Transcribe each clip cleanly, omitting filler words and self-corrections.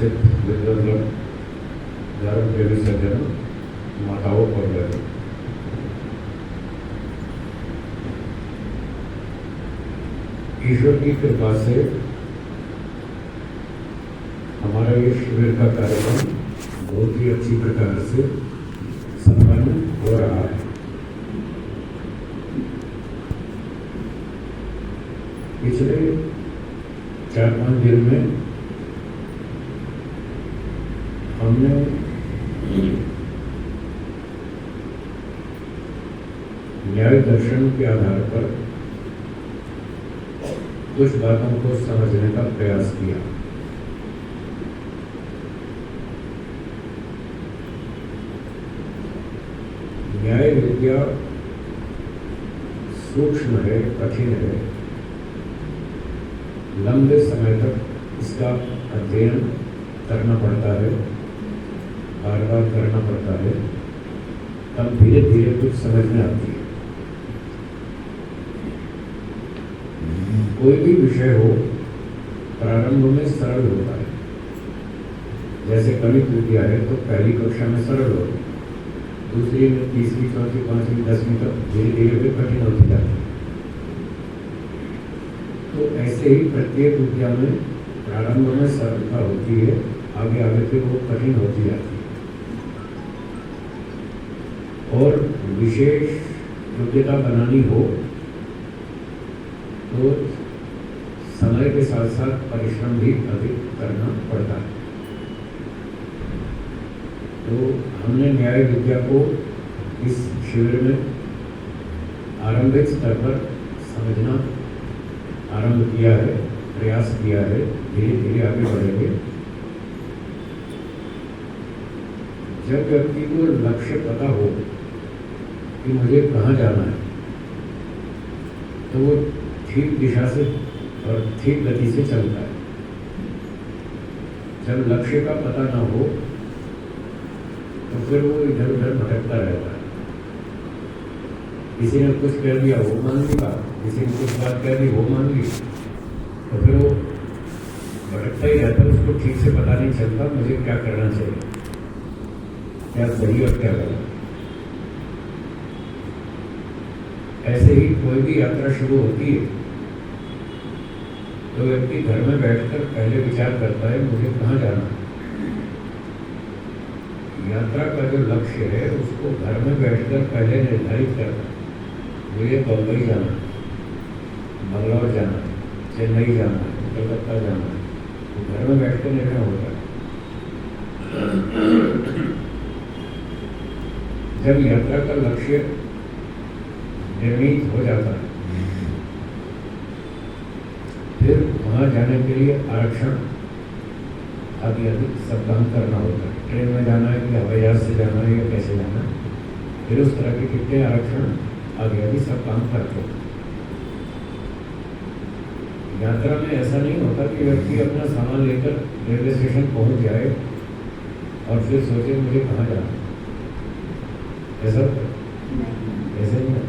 उपस्थित विद्वानगण, धर्म प्रेमी सज्जनों, माताओं और बहनों, ईश्वर की कृपा से हमारा ये शिविर का कार्यक्रम बहुत ही अच्छी प्रकार से संपन्न हो रहा है। पिछले 4-5 दिन में हमने न्याय दर्शन के आधार पर कुछ बातों को समझने का प्रयास किया। न्याय विद्या सूक्ष्म है, कठिन है। लंबे समय तक इसका अध्ययन करना पड़ता है, बार बार करना पड़ता है, तब धीरे धीरे कुछ समझ में आती है। कोई भी विषय हो, प्रारंभ में सरल होता है। जैसे गणित विद्या है तो पहली कक्षा में सरल होती है, दूसरी में, तीसरी, चौथी, पांचवी, 10वीं तक धीरे धीरे फिर कठिन होती जाती है। तो ऐसे ही प्रत्येक विद्या में प्रारंभ में सरलता होती है, आगे आगे फिर वो कठिन होती जाती है। और विशेष योग्यता बनानी हो तो समय के साथ साथ परिश्रम भी अधिक करना पड़ता है। तो हमने न्याय विद्या को इस शिविर में आरंभिक स्तर पर समझना आरंभ किया है, प्रयास किया है, धीरे धीरे आगे बढ़ेंगे। जब व्यक्ति को लक्ष्य पता हो कि मुझे कहाँ जाना है, तो वो ठीक दिशा से और ठीक गति से चलता है। जब लक्ष्य का पता ना हो तो फिर वो इधर उधर भटकता रहता है। किसी ने कुछ कह दिया वो मान लिया, किसी ने कुछ बात कह दी वो मान ली, तो फिर वो भटकता ही रहता है। उसको ठीक से पता नहीं चलता मुझे क्या करना चाहिए, क्या सही और क्या गलत। ऐसे ही कोई भी यात्रा शुरू होती है तो व्यक्ति घर में बैठकर पहले विचार करता है मुझे कहाँ जाना है। यात्रा का जो लक्ष्य है उसको घर में बैठकर पहले निर्धारित करना है। मुझे बम्बई जाना है, बंगलौर जाना है, चेन्नई जाना है, कलकत्ता जाना है, तो घर में बैठकर निर्णय होता है। जब यात्रा का लक्ष्य निर्णीत हो जाता है फिर वहाँ जाने के लिए आरक्षण आदि सब काम करना होता है। ट्रेन में जाना है कि हवाई जहाज से जाना है या कैसे जाना है, फिर उस तरह के कितने आरक्षण आदि सब काम करते हैं। यात्रा में ऐसा नहीं होता कि व्यक्ति अपना सामान लेकर रेलवे स्टेशन पहुंच जाए और फिर सोचे मुझे कहाँ जाना है। ऐसा नहीं है।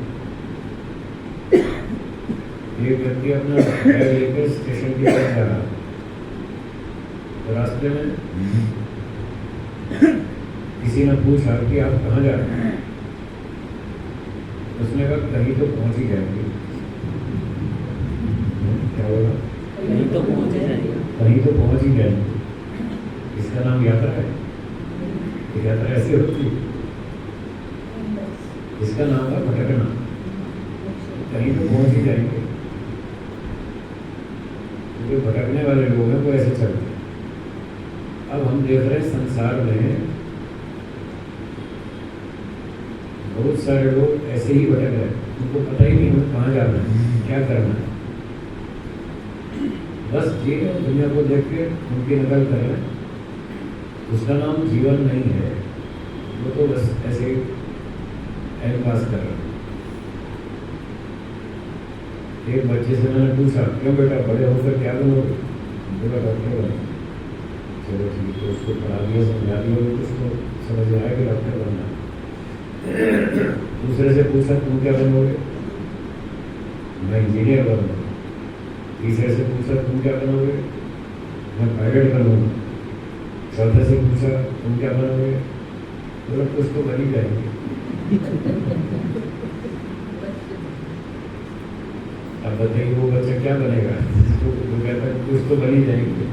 एक व्यक्ति अपना बैग लेकर स्टेशन की तरफ जा रहा है, तो रास्ते में किसी ने पूछा कि आप कहाँ जा रहे हैं, उसने कहा कहीं तो पहुंच ही जाएंगे। क्या बोला? कहीं तो पहुंच ही जाएंगे। कहीं तो पहुंच ही जाएंगे, इसका नाम यात्रा है। यात्रा ऐसे होती है, इसका नाम है भटकना। कहीं तो पहुंच ही जाएंगे। जो भटकने वाले लोग हैं वो ऐसे चलते हैं। अब हम देख रहे हैं संसार में बहुत सारे लोग ऐसे ही भटक रहे हैं, उनको पता ही नहीं हमें कहाँ जाना है, क्या करना है। बस जी दुनिया को देख के उनकी नकल कर रहे हैं। उसका नाम जीवन नहीं है, वो तो बस ऐसे ही टाइम पास कर रहे हैं। एक बच्चे से मैंने पूछा क्यों बेटा बड़े होकर क्या बनोगे? बोला डॉक्टर बनो। चलो ठीक है, उसको पढ़ा दिया, समझा दिया, कुछ तो समझ में आया कि डॉक्टर बनना। दूसरे से पूछा तुम क्या बनोगे? मैं इंजीनियर बनूंगा। तीसरे से पूछा तुम क्या बनोगे? मैं पायलट बनूंगा। चौथे से पूछा तुम क्या बनोगे, बोला कुछ तो बन ही जाएंगे। अब बताइए वो बच्चा क्या बनेगा, तो वो कहता है कुछ तो बन ही जाएंगे।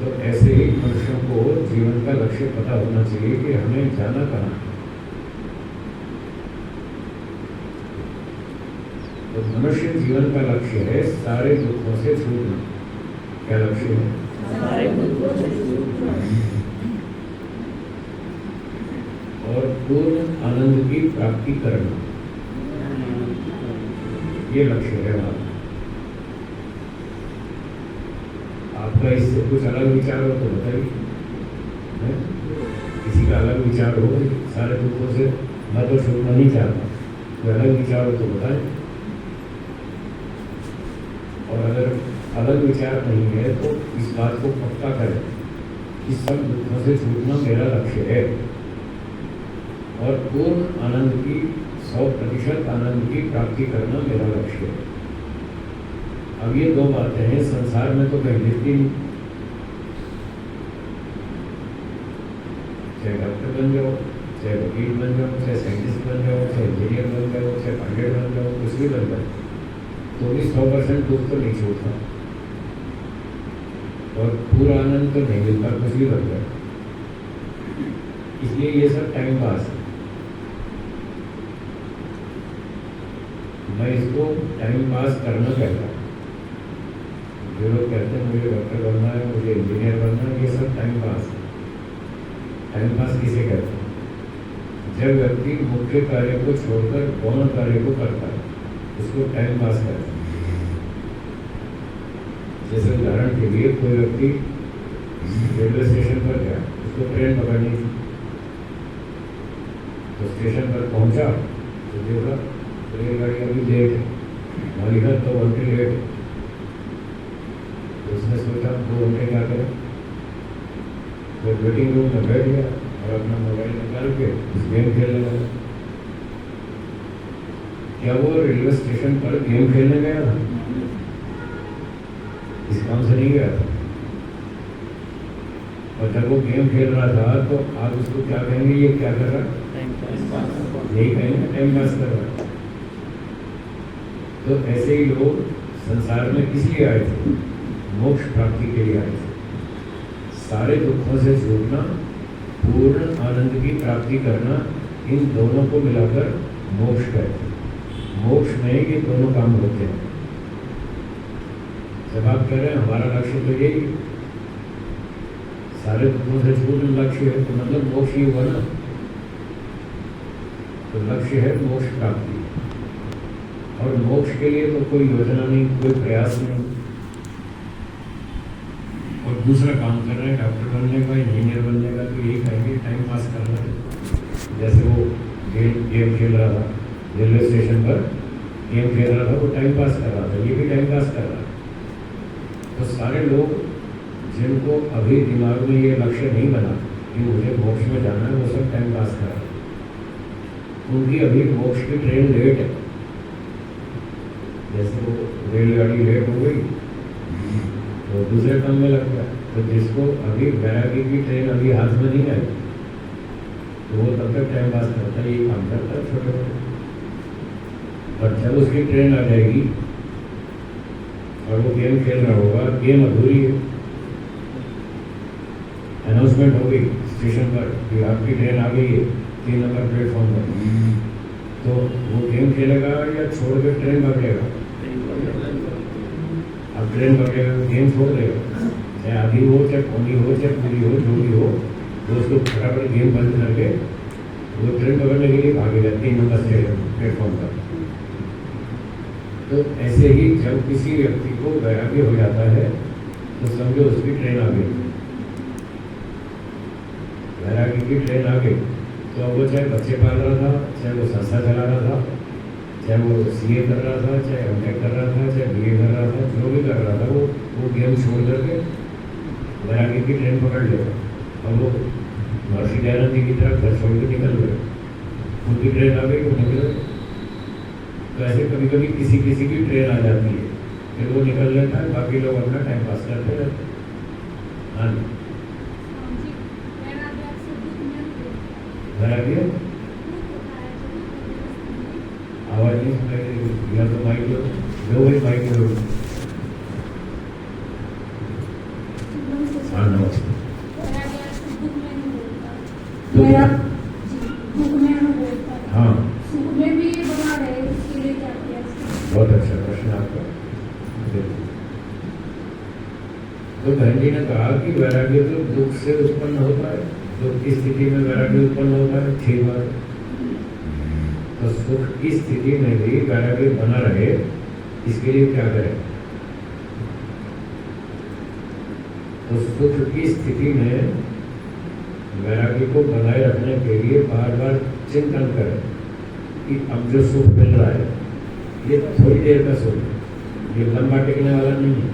तो ऐसे ही मनुष्यों को जीवन का लक्ष्य पता होना चाहिए कि हमें जाना कहाँ। तो मनुष्य जीवन का लक्ष्य है सारे दुखों से छूटना। क्या लक्ष्य है? सारे दुखों से छूटना और पूर्ण आनंद की प्राप्ति करना, ये लक्ष्य है हमारा। आपका इससे कुछ अलग विचार हो तो बताइए, किसी का अलग विचार हो, सारे दुखों से मैं तो छूटना नहीं चाहता, कोई अलग विचार हो तो बताएं। और अगर अलग विचार नहीं है तो इस बात को पक्का करें कि सब दुखों से छूटना मेरा लक्ष्य है और पूर्ण आनंद की 100% आनंद की प्राप्ति करना मेरा लक्ष्य है। अब ये दो बातें हैं, संसार में तो कहीं दिखती नहीं। चाहे डॉक्टर बन जाओ, चाहे वकील बन जाओ, चाहे साइंटिस्ट बन जाओ, चाहे इंजीनियर बन जाओ, चाहे पायलट बन जाओ, कुछ भी बन जाओ, तो भी 100% दुख तो नहीं छूटता और पूरा आनंद तो नहीं मिलता, कुछ भी बन जाए। इसलिए ये सब टाइम पास है। मैं इसको टाइम पास करना कहता हूँ। जो लोग कहते हैं मुझे डॉक्टर बनना है, मुझे इंजीनियर बनना है, ये सब टाइम पास है। टाइम पास किसे कहते हैं? जब व्यक्ति मुख्य कार्य को छोड़कर गौण कार्य को करता है, उसको टाइम पास करता है। जैसे उदाहरण के लिए कोई व्यक्ति रेलवे स्टेशन पर गया, उसको ट्रेन पकड़नी थी, तो स्टेशन पर पहुंचा तो देखा रेलगाड़ी अभी लेट है, वहाँ लिखा तो 2 घंटे लेट है। तो उसने सोचा 2 घंटे क्या करें, तो वेटिंग रूम में बैठ गया और अपना मोबाइल निकाल के गेम खेलने लगा। क्या वो रेलवे स्टेशन पर गेम खेलने गया था? इस काम से नहीं गया था। और जब वो गेम खेल रहा था तो आप उसको क्या कहेंगे, ये क्या कर रहा है? यही कहेंगे टाइम पास कर रहा है। तो ऐसे ही लोग संसार में किस लिए आए थे? मोक्ष प्राप्ति के लिए आए थे। सारे दुखों से छूटना, पूर्ण आनंद की प्राप्ति करना, इन दोनों को मिलाकर मोक्ष कहते हैं। मोक्ष में ये दोनों काम होते हैं। जब आप कह रहे हैं हमारा लक्ष्य तो यही, सारे दुखों से छूटना लक्ष्य है, तो मतलब मोक्ष ही हुआ ना। तो लक्ष्य है मोक्ष प्राप्ति, और मोक्ष के लिए तो कोई योजना नहीं, कोई प्रयास नहीं, और दूसरा काम कर रहे हैं डॉक्टर बनने का, इंजीनियर बनने का, तो यही कहेंगे टाइम पास करना है। जैसे वो गेम खेल रहा था रेलवे स्टेशन पर, गेम खेल रहा था, वो टाइम पास कर रहा था, ये भी टाइम पास कर रहा है। तो सारे लोग जिनको अभी दिमाग में ये लक्ष्य नहीं बना कि मुझे मोक्ष में जाना है, वो सब टाइम पास कर रहा है। उनकी अभी मोक्ष की ट्रेन लेट है। जैसे वो रेलगाड़ी लेट हो गई तो दूसरे काम में लग गया। तो जिसको अभी वैरागी की ट्रेन अभी हाथ में नहीं आई, तो वो तब तक टाइम पास करता है, ये काम करता है छोटे मोटे। और जब उसकी ट्रेन आ जाएगी और वो गेम खेल रहा होगा, गेम अधूरी है, अनाउंसमेंट हो गई स्टेशन पर कि आपकी ट्रेन आ गई है 3 नंबर प्लेटफॉर्म पर, तो वो गेम खेलेगा या छोड़ के ट्रेन पकड़ेगा? अब ट्रेन पकड़ेगा, गेम छोड़ देगा, चाहे आधी हो, चाहे पौनी हो, चाहे पूरी हो, जो भी हो, तो उसको फटाफट गेम बंद करके वो ट्रेन पकड़ने के लिए भागेगा 3 नंबर प्लेटफॉर्म पर। तो ऐसे ही जब किसी व्यक्ति को वैराग्य हो जाता है तो समझो उसकी ट्रेन आ गई, वैराग्य की ट्रेन आ गई। तो अब वो चाहे बच्चे पाल रहा था, चाहे वो संस्था चला रहा था, चाहे वो सीए कर रहा था, चाहे एमटेक कर रहा था, चाहे बीए कर रहा था, जो भी कर रहा था, वो गेम छोड़ करके वैराग्य की ट्रेन पकड़ लेगा। और वो महर्षि दयानंद जी की तरफ घर छोड़ के निकल गए, उनकी ट्रेन आ गई, वो निकल गए। तो ऐसे कभी कभी किसी की ट्रेन आ जाती है फिर वो निकल लेता है, बाकी लोग अपना टाइम पास करते रहते हैं। हाँ जी, वैराग्य आवाज नहीं सुनाई दे रही, या तो माइक लो भाई, माइक लो। हाँ नमस्ते। हाँ, बहुत अच्छा प्रश्न आपका। तो बहन जी ने कहा कि वैराग्य तो दुख से उत्पन्न होता है, दुख की स्थिति में वैराग्य उत्पन्न होता है, ठीक बात है। तो सुख की स्थिति में भी वैराग्य बना रहे, इसके लिए क्या करें? तो सुख की स्थिति में वैराग्य को बनाए रखने के लिए बार बार चिंतन करें कि अब जो सुख मिल रहा है ये थोड़ी देर का सुख है, ये लंबा टिकने वाला नहीं है।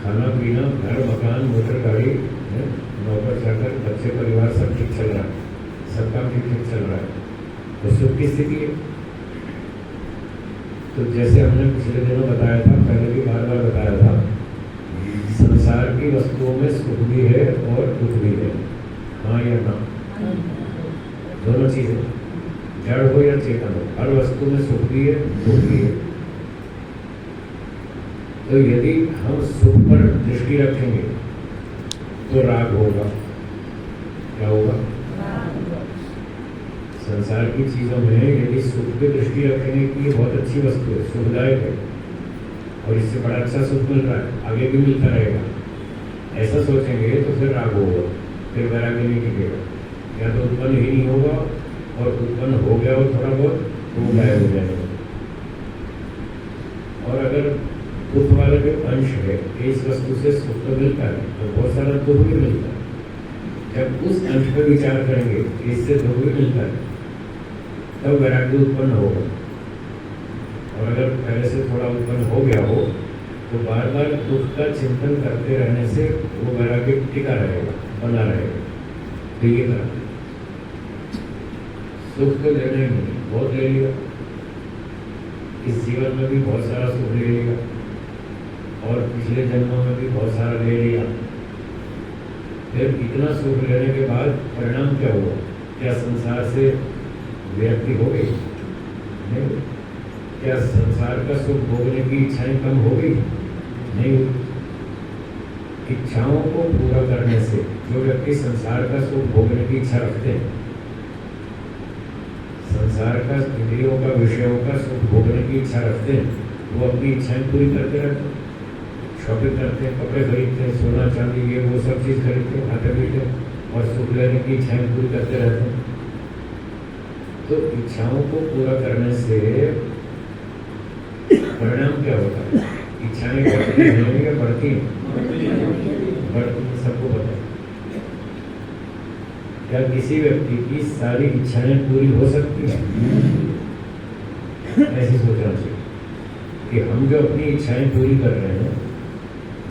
खाना पीना, घर मकान, मोटर गाड़ी, नौकर चाकर, बच्चे परिवार सब ठीक चल रहा है, सब काम ठीक ठीक चल रहा है, तो सुख की स्थिति है। तो जैसे हमने पिछले दिनों बताया था, पहले भी बार बार बताया था, संसार की वस्तुओं में सुख भी है और दुख भी है। हाँ या ना? दोनों चीजें, जड़ हो या चेतन हो, हर वस्तु में सुख भी है, दुख भी है। तो यदि हम सुख पर दृष्टि रखेंगे तो राग होगा। क्या होगा? संसार की चीजों में यदि सुख की दृष्टि रखेंगे कि ये बहुत अच्छी वस्तु है, सुखदायक है और इससे बड़ा अच्छा सुख मिल रहा है, आगे भी मिलता रहेगा, ऐसा सोचेंगे तो फिर राग होगा, फिर वैराग्य नहीं टिकेगा, या तो उत्पन्न ही नहीं होगा, और उत्पन्न हो गया हो थोड़ा बहुत तो गायब हो जाएगा। और अगर दुख वाला जो अंश है, इस वस्तु से सुख तो मिलता है तो बहुत सारा दुख भी मिलता है। जब उस अंश पर विचार करेंगे कि इससे दुख भी मिलता है, तब वैराग्य उत्पन्न होगा। और अगर पहले से थोड़ा उत्पन्न हो गया हो तो बार बार दुख का चिंतन करते रहने से वो वैराग्य टिका रहेगा, बना रहेगा। तो ये करा, सुख तो लेना ही नहीं, बहुत ले लिया, इस जीवन में भी बहुत सारा सुख ले लिया और पिछले जन्मों में भी बहुत सारा ले लिया। फिर इतना सुख लेने के बाद परिणाम क्या हुआ? क्या संसार से विरक्ति हो गई? नहीं। क्या संसार का सुख भोगने की इच्छाएं कम हो गई? नहीं हुई। इच्छाओं को पूरा करने से जो व्यक्ति संसार का सुख भोगने की इच्छा रखते हैं, संसार का, इंद्रियों का, विषयों का सुख भोगने की इच्छा रखते हैं, वो अपनी इच्छाएं पूरी करते रहते हैं, शॉपिंग करते हैं, कपड़े खरीदते हैं, सोना चांदी ये वो सब चीज़ खरीदते हैं, खाते पीते हैं और सुख लेने की इच्छाएं पूरी करते रहते हैं। तो इच्छाओं को पूरा करने से परिणाम क्या होता है? इच्छाएं बढ़ती हैं या बढ़ती हैं? बढ़ती हैं, सबको पता है। क्या किसी व्यक्ति की सारी इच्छाएं पूरी हो सकती हैं? ऐसे सोचना चाहिए कि हम जो अपनी इच्छाएं पूरी कर रहे हैं,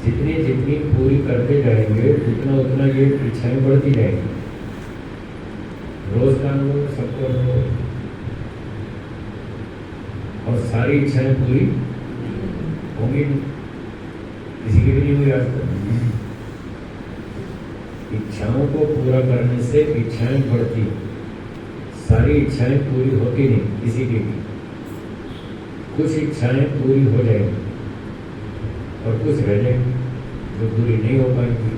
जितनी जितनी पूरी करते जाएंगे उतना उतना ये इच्छाएं बढ़ती जाएंगी। रोज का अनुभव सबको अनुभव, और सारी इच्छाएं पूरी होंगी, किसी की भी नहीं हुई आज तक। इच्छाओं को पूरा करने से इच्छाएं बढ़ती, सारी इच्छाएं पूरी होती नहीं किसी की भी। कुछ इच्छाएं पूरी हो जाएंगी और कुछ रह जाएंगी जो पूरी नहीं हो पाएंगी।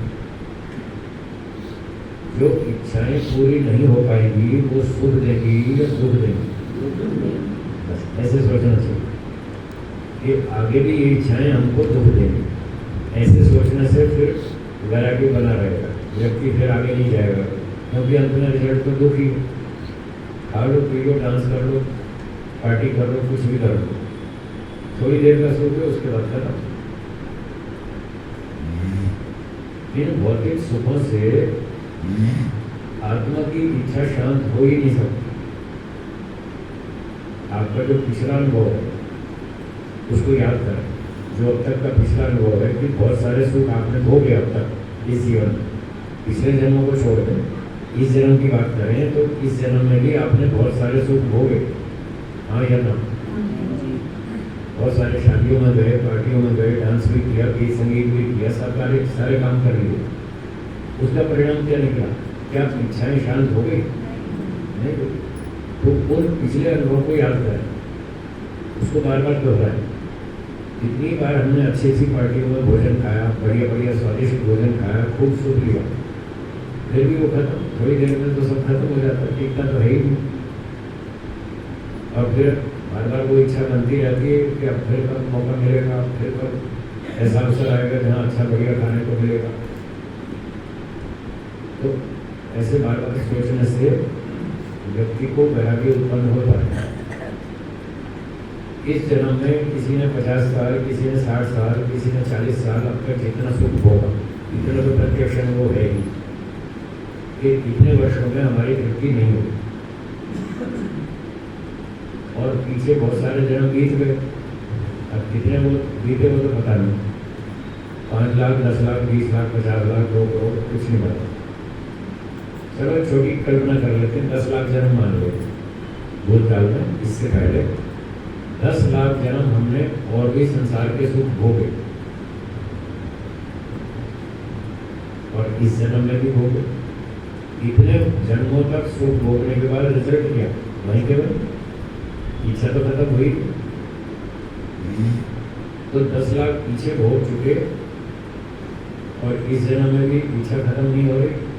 जो इच्छाएं पूरी नहीं हो पाएंगी वो सुख देगी या दुख देगी? बस ऐसे सोचना चाहिए कि आगे भी ये इच्छाएं हमको दुख देंगी। ऐसे सोचने से फिर वैराग्य बना रहेगा, व्यक्ति फिर आगे नहीं जाएगा, क्योंकि अंत में रिजल्ट तो दुख ही। खा लो, पी लो, डांस कर लो, पार्टी कर लो, कुछ भी कर लो, थोड़ी देर का सुख है, उसके बाद खत्म। इन भौतिक सुखों से आत्मा की इच्छा शांत हो ही नहीं सकती। आपका जो पिछला अनुभव है उसको याद करें, जो अब तक का पिछला अनुभव है कि बहुत सारे सुख आपने भोगे अब तक इस जीवन में, पिछले जन्मों को छोड़ दें, इस जन्म की बात करें तो इस जन्म में भी आपने बहुत सारे सुख भोगे। हाँ या ना? बहुत सारे शादियों में गए, पार्टियों में गए, डांस भी किया, गीत संगीत भी किया, सब सारे काम कर लिए। उसका परिणाम क्या निकला? क्या इच्छाएं शांत हो गई? नहीं हुई। तो उन पिछले अनुभव को याद करें, उसको बार बार दोहराएं। कितनी बार हमने अच्छी अच्छी पार्टियों में भोजन खाया, बढ़िया बढ़िया स्वादिष्ट भोजन खाया, खूब सुख लिया, फिर भी वो खत्म। थोड़ी देर में तो सब खत्म हो जाता है, टिकता तो है ही नहीं। और फिर बार बार वो इच्छा बनती रहती है कि अब फिर कब मौका मिलेगा, फिर कब ऐसा अवसर आएगा जहाँ अच्छा बढ़िया खाने को मिलेगा। तो ऐसे बार बार सोचने से व्यक्ति को वैराग्य उत्पन्न होता है। इस जन्म में किसी ने 50 साल, किसी ने 60 साल, किसी ने 40 साल, अब तक जितना सुख होगा इतना तो प्रत्यक्ष अनुभव है ही कि इतने वर्षों में हमारी तृप्ति नहीं हुई। और पीछे बहुत सारे जन्म बीत गए, अब कितने वो बीते वो तो पता नहीं। 5 लाख, 10 लाख, 20 लाख, 50 लाख, 2 करोड़, कुछ नहीं पता। चलो छोटी कल्पना कर लेते हैं, 10 लाख जन्म मान लो भूतकाल में। इससे पहले 10 लाख जन्म हमने और भी संसार के सुख भोगे, और इस जन्म में भी भोगे। इतने जन्मों तक सुख भोगने के बाद रिजल्ट क्या? वहीं के वहीं इच्छा तो खत्म हुई। तो 10 लाख पीछे भोग चुके और इस जन्म में भी इच्छा खत्म नहीं हो रही।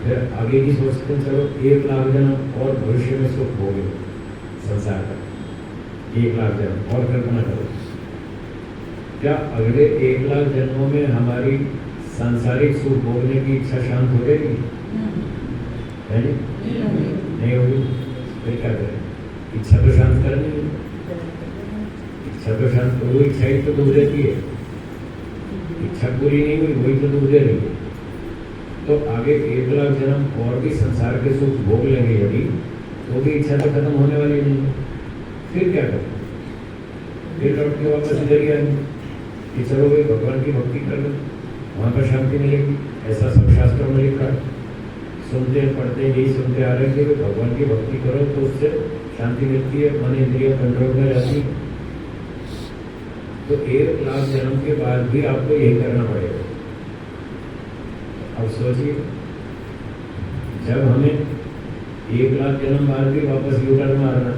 फिर आगे की सोचते हैं, चलो 1 लाख जन्म और भविष्य में सुख भोगे संसार का। 1 लाख जन्म और कल्पना करो, क्या अगले 1 लाख जन्मों में हमारी सांसारिक सुख भोगने की इच्छा शांत हो जाएगी? है नहीं होगी। फिर क्या करें? इच्छा तो शांत करनी है। इच्छा तो शांत, वो इच्छा ही तो डूब रहती है। इच्छा पूरी नहीं हुई, वही तो डूब रही है। तो आगे 1 लाख जन्म और भी संसार के सुख भोग लेंगे यदि, तो भी इच्छा तो खत्म होने वाली नहीं है। फिर क्या करें? फिर लौट के वापस इधर ही आएंगे कि चलो भाई भगवान की भक्ति कर लो, वहाँ पर शांति मिलेगी। ऐसा सब शास्त्रों में लिखा है। सुनते पढ़ते यही सुनते आ रहे हैं कि भगवान की भक्ति करो तो उससे शांति मिलती है, मन इंद्रिय कंट्रोल में रहती है। तो 1 लाख जन्म के बाद भी आपको यही करना पड़ेगा। अब सोचिए, जब हमें 1 लाख जन्म बाद भी वापस यूटर्न मारना,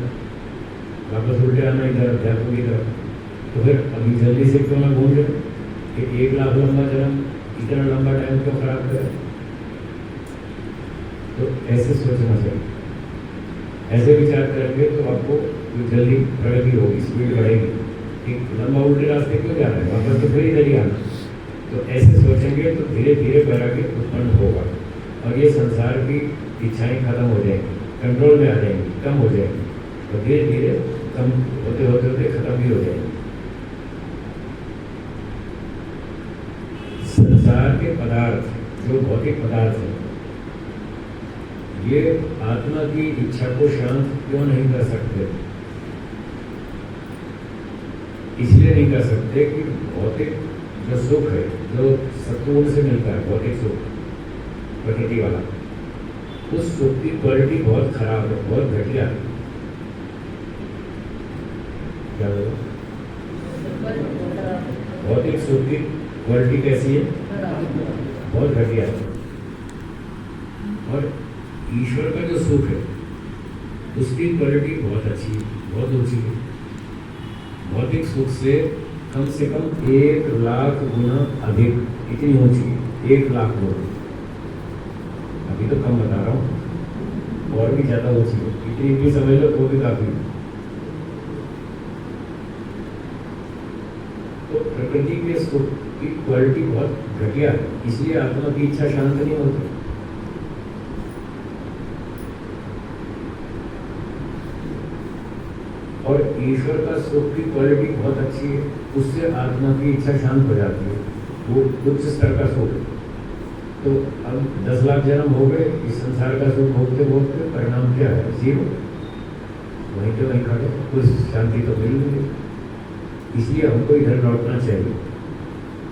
वापस उल्टे आना इधर अध्यात्म की तरफ, तो फिर अभी जल्दी से क्यों ना घूम जाए कि 1 लाख लंबा जन्म, इतना लंबा टाइम क्यों खराब करें? तो ऐसे सोचना चाहिए। ऐसे विचार करेंगे तो आपको जल्दी प्रगति होगी, स्पीड बढ़ेगी। एक लंबा उल्टे रास्ते क्यों जा रहे हैं, वापस तो फिर इधर ही आना। तो ऐसे सोचेंगे तो धीरे धीरे वैराग्य उत्पन्न होगा और ये संसार की इच्छाएं खत्म हो जाएंगी, कंट्रोल में आ जाएंगी, कम हो जाएंगी। तो धीरे धीरे कम होते होते होते खत्म भी हो जाएंगी। संसार के पदार्थ, जो भौतिक पदार्थ है, ये आत्मा की इच्छा को शांत क्यों नहीं कर सकते? इसलिए नहीं कर सकते कि भौतिक जो सुख है, जो सत्वगुण से मिलता है, भौतिक सुख प्रकृति वाला, उस सुख की क्वालिटी बहुत खराब है, बहुत घटिया है। क्या बोलो? भौतिक सुख की क्वालिटी कैसी है? बहुत घटिया है। और ईश्वर का जो सुख है उसकी क्वालिटी बहुत अच्छी है, बहुत ऊंची है। भौतिक सुख से कम 1 लाख गुना अधिक, इतनी ऊंची है, 1 लाख गुना। अभी तो कम बता रहा हूँ, और भी ज्यादा ऊंची है। इतनी भी समझ लो तो भी काफी है। तो प्रकृति के सुख की क्वालिटी बहुत घटिया है, इसलिए आत्मा की इच्छा शांत नहीं होती। और ईश्वर का सुख की क्वालिटी बहुत अच्छी है, उससे आत्मा की इच्छा शांत हो जाती है। वो उच्च स्तर का सुख। तो अब 10 लाख जन्म हो गए, इस संसार का सुख भोगते भोगते परिणाम क्या है? 0। वहीं तो वहीं खड़े, कुछ शांति तो मिल नहीं। इसलिए हमको इधर लौटना चाहिए।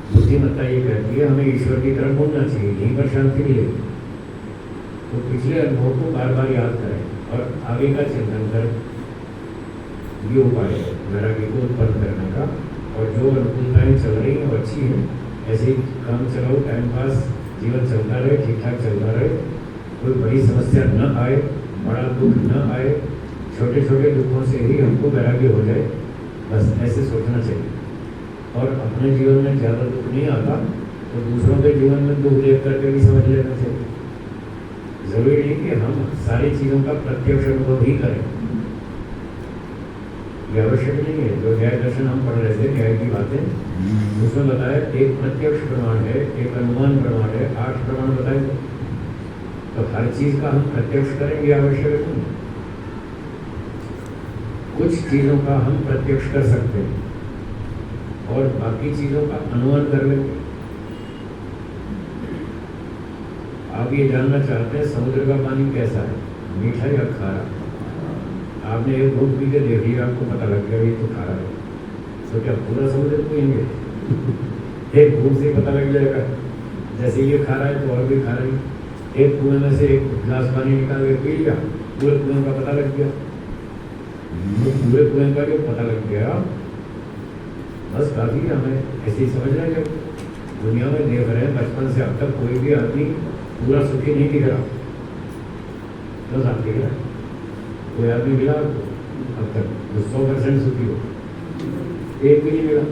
बुद्धिमत्ता ये कहती है हमें ईश्वर की तरफ मुड़ना चाहिए, यहीं पर शांति मिलेगी। तो पिछले अनुभव को बार बार याद करें और आगे का चिंतन करें, ये उपाय है। वैराग्य को उत्पन्न करने का। और जो अनुकूलताएँ चल रही हैं वो अच्छी हैं, ऐसे ही काम चलाओ, टाइम पास, जीवन चलता रहे, ठीक ठाक चलता रहे, कोई बड़ी समस्या न आए, बड़ा दुख न आए, छोटे छोटे दुखों से ही हमको वैराग्य हो जाए, बस ऐसे सोचना चाहिए। और अपने जीवन में ज़्यादा दुख नहीं आता तो दूसरों के जीवन में दुख देख करके भी समझ लेना चाहिए। जरूरी नहीं कि हम सारी चीज़ों का प्रत्यक्ष अनुभव ही करें, ये आवश्यक नहीं है। जो न्याय दर्शन हम पढ़ रहे थे, न्याय की बातें, उसमें बताया एक प्रत्यक्ष प्रमाण है, एक अनुमान प्रमाण है, 8 प्रमाण बताए थे। तो हर चीज़ का हम प्रत्यक्ष करेंगे आवश्यक नहीं। कुछ चीज़ों का हम प्रत्यक्ष कर सकते हैं और बाकी चीज़ों का अनुमान कर लेंगे। आप ये जानना चाहते हैं समुद्र का पानी कैसा है, मीठा या खारा? आपने एक घूंट पी के देख लिया, आपको पता लग गया ये तो खारा है, तो क्या पूरा समुद्र पिएंगे? एक घूंट से पता लग जाएगा, जैसे ये खारा है तो और भी खारा ही। एक कुएं में से एक गिलास पानी निकाल के पी लिया, पूरे कुएं का पता लग गया। तो पूरे कुएं का जो पता लग गया बस काफ़ी, हमें ऐसे ही समझ रहे हैं। दुनिया में देख रहे हैं बचपन से अब तक कोई भी आदमी पूरा सुखी नहीं दिख रहा, तो साथ दिख रहा है। कोई आदमी मिला अब तक जो 100% सुखी हो, एक भी नहीं मिला।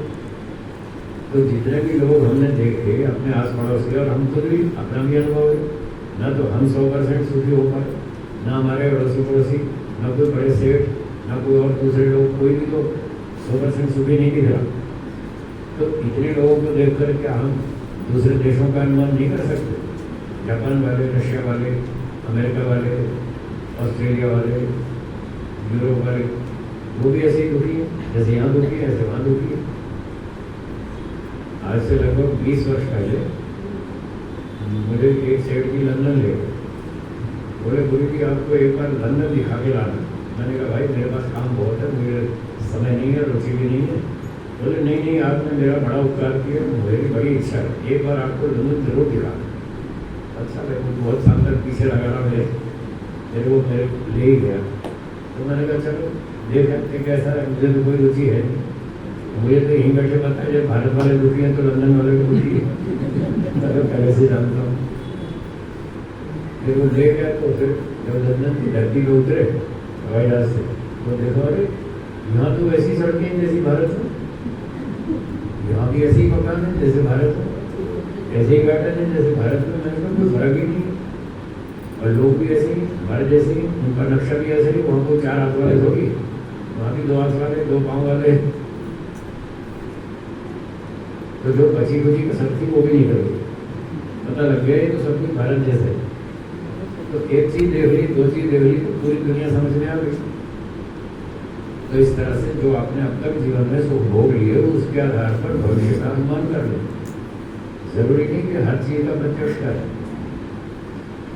तो जितने भी लोग हमने देखे अपने आस पड़ोस के, और हम खुद भी अपना भी अनुभव है, ना तो हम 100% सुखी हो पाए, ना हमारे अड़ोसी पड़ोसी, ना कोई बड़े सेठ, ना कोई और दूसरे लोग, कोई भी तो 100% सुखी नहीं दिख रहा। तो इतने लोगों को देख कर क्या हम दूसरे देशों का अनुमान नहीं कर सकते? जापान वाले, रशिया वाले, अमेरिका वाले, ऑस्ट्रेलिया वाले, यूरोप वाले, वो भी ऐसे ही दुखी है, जैसे यहाँ दुखी है ऐसे वहाँ दुखी है। आज से लगभग 20 वर्ष पहले मुझे एक सेठ की लंदन ले गए, बोले गुरु जी आपको एक बार लंदन दिखा के लाना। मैंने कहा भाई मेरे पास काम बहुत है, मुझे समय नहीं है, रुचि भी नहीं है। बोले नहीं नहीं, आपने मेरा बड़ा उपकार किया, मेरी बड़ी इच्छा है, एक बार आपको लंदन जरूर दिखाना। अच्छा भाई, वो बहुत साल तक पीछे लगा रहा, मेरे वो मेरे ले ही गया। तो मैंने कहा चलो देख सकते कैसा है, मुझे तो कोई रुचि है नहीं, मुझे तो यहीं बैठे पता है जब भारत वाले दुखी हैं तो लंदन वाले को दुखी है, तो पहले से जानता हूँ। फिर वो ले गया, तो फिर जब लंदन की धरती में उतरे हवाई जहाज से, तो देखो अरे यहाँ तो वैसी सड़कें हैं जैसी भारत में, यहाँ भी ऐसे ही मकान है जैसे भारत में, ऐसे ही गार्डन है जैसे भारत में। मैंने कहा कोई फर्क ही नहीं है, और लोग भी ऐसे ही भारत जैसे ही, उनका नक्शा भी ऐसे ही, वहाँ को 4 हाथ वाले होगी, वहाँ भी 2 हाथ वाले, 2 पाँव वाले। तो जो बची खुची कसर थी वो भी नहीं करेगी, पता लग गया तो सब कुछ भारत जैसा है। तो एक चीज़ देख ली, 2 चीज़ देख ली तो पूरी दुनिया समझ में आ गई। तो इस तरह से जो आपने अब तक जीवन में सुख भोग लिए उसके आधार पर भविष्य का अनुमान कर ले। जरूरी नहीं कि हर चीज़ का प्रत्यक्ष करें।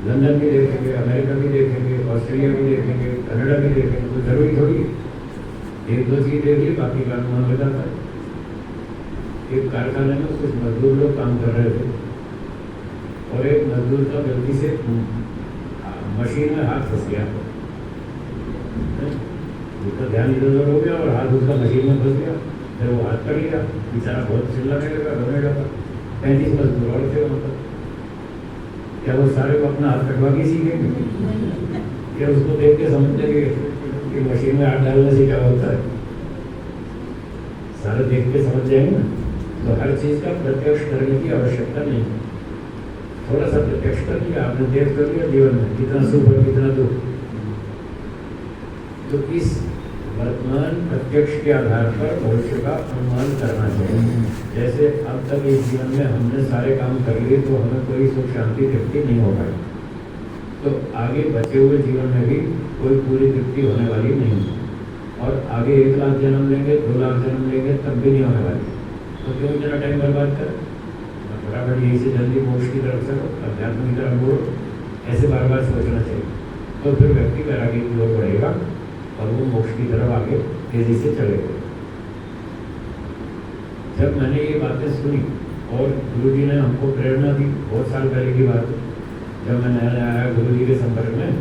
लंदन भी देखेंगे, अमेरिका भी देखेंगे, ऑस्ट्रेलिया भी देखेंगे, कनाडा भी देखेंगे, तो जरूरी थोड़ी 1-2 चीज़ देख ली बाकी का अनुमान हो जाता है। एक कारखाने में कुछ मजदूर लोग काम कर रहे थे और एक मजदूर का गलती से मशीन में हाथ फंस गया, उसका ध्यान इधर उधर हो गया और हाथ उसका मशीन में फंस गया। फिर वो हाथ कर लिया, बेचारा बहुत चिल्लाने लगा, रोने लगा। 35 मजदूर और थे वहाँ पर। क्या वो सारे को अपना हाथ कटवा के सीखेंगे? क्या उसको देख के समझ लेंगे कि मशीन में हाथ डालने से क्या होता है? सारे देख के समझ जाएंगे ना। तो हर चीज़ का प्रत्यक्ष करने की आवश्यकता नहीं है। थोड़ा सा प्रत्यक्ष कर लिया आपने, देख कर लिया जीवन में कितना सुख और कितना दुख। तो इस वर्तमान प्रत्यक्ष के आधार पर भविष्य का अनुमान करना चाहिए। जैसे अब तक इस जीवन में हमने सारे काम कर लिए तो हमें कोई सुख शांति तृप्ति नहीं हो पाई, तो आगे बचे हुए जीवन में भी कोई पूरी तृप्ति होने वाली नहीं है। और आगे 1 लाख जन्म लेंगे, 2 लाख जन्म लेंगे, तब भी नहीं होने वाली। तो क्यों इतना टाइम बर्बाद कर? फटाफट यहीं से जल्दी मोक्ष की तरफ चलो, अध्यात्म की तरफ बढ़ो, ऐसे बार बार सोचना चाहिए। तो फिर व्यक्ति वैराग्य की ओर बढ़ेगा और वो मोक्ष की तरफ आगे तेजी से चलेगा। जब मैंने ये बातें सुनी और गुरु जी ने हमको प्रेरणा दी, बहुत साल पहले की बात, जब मैं नया नया आया गुरु जी के संपर्क में,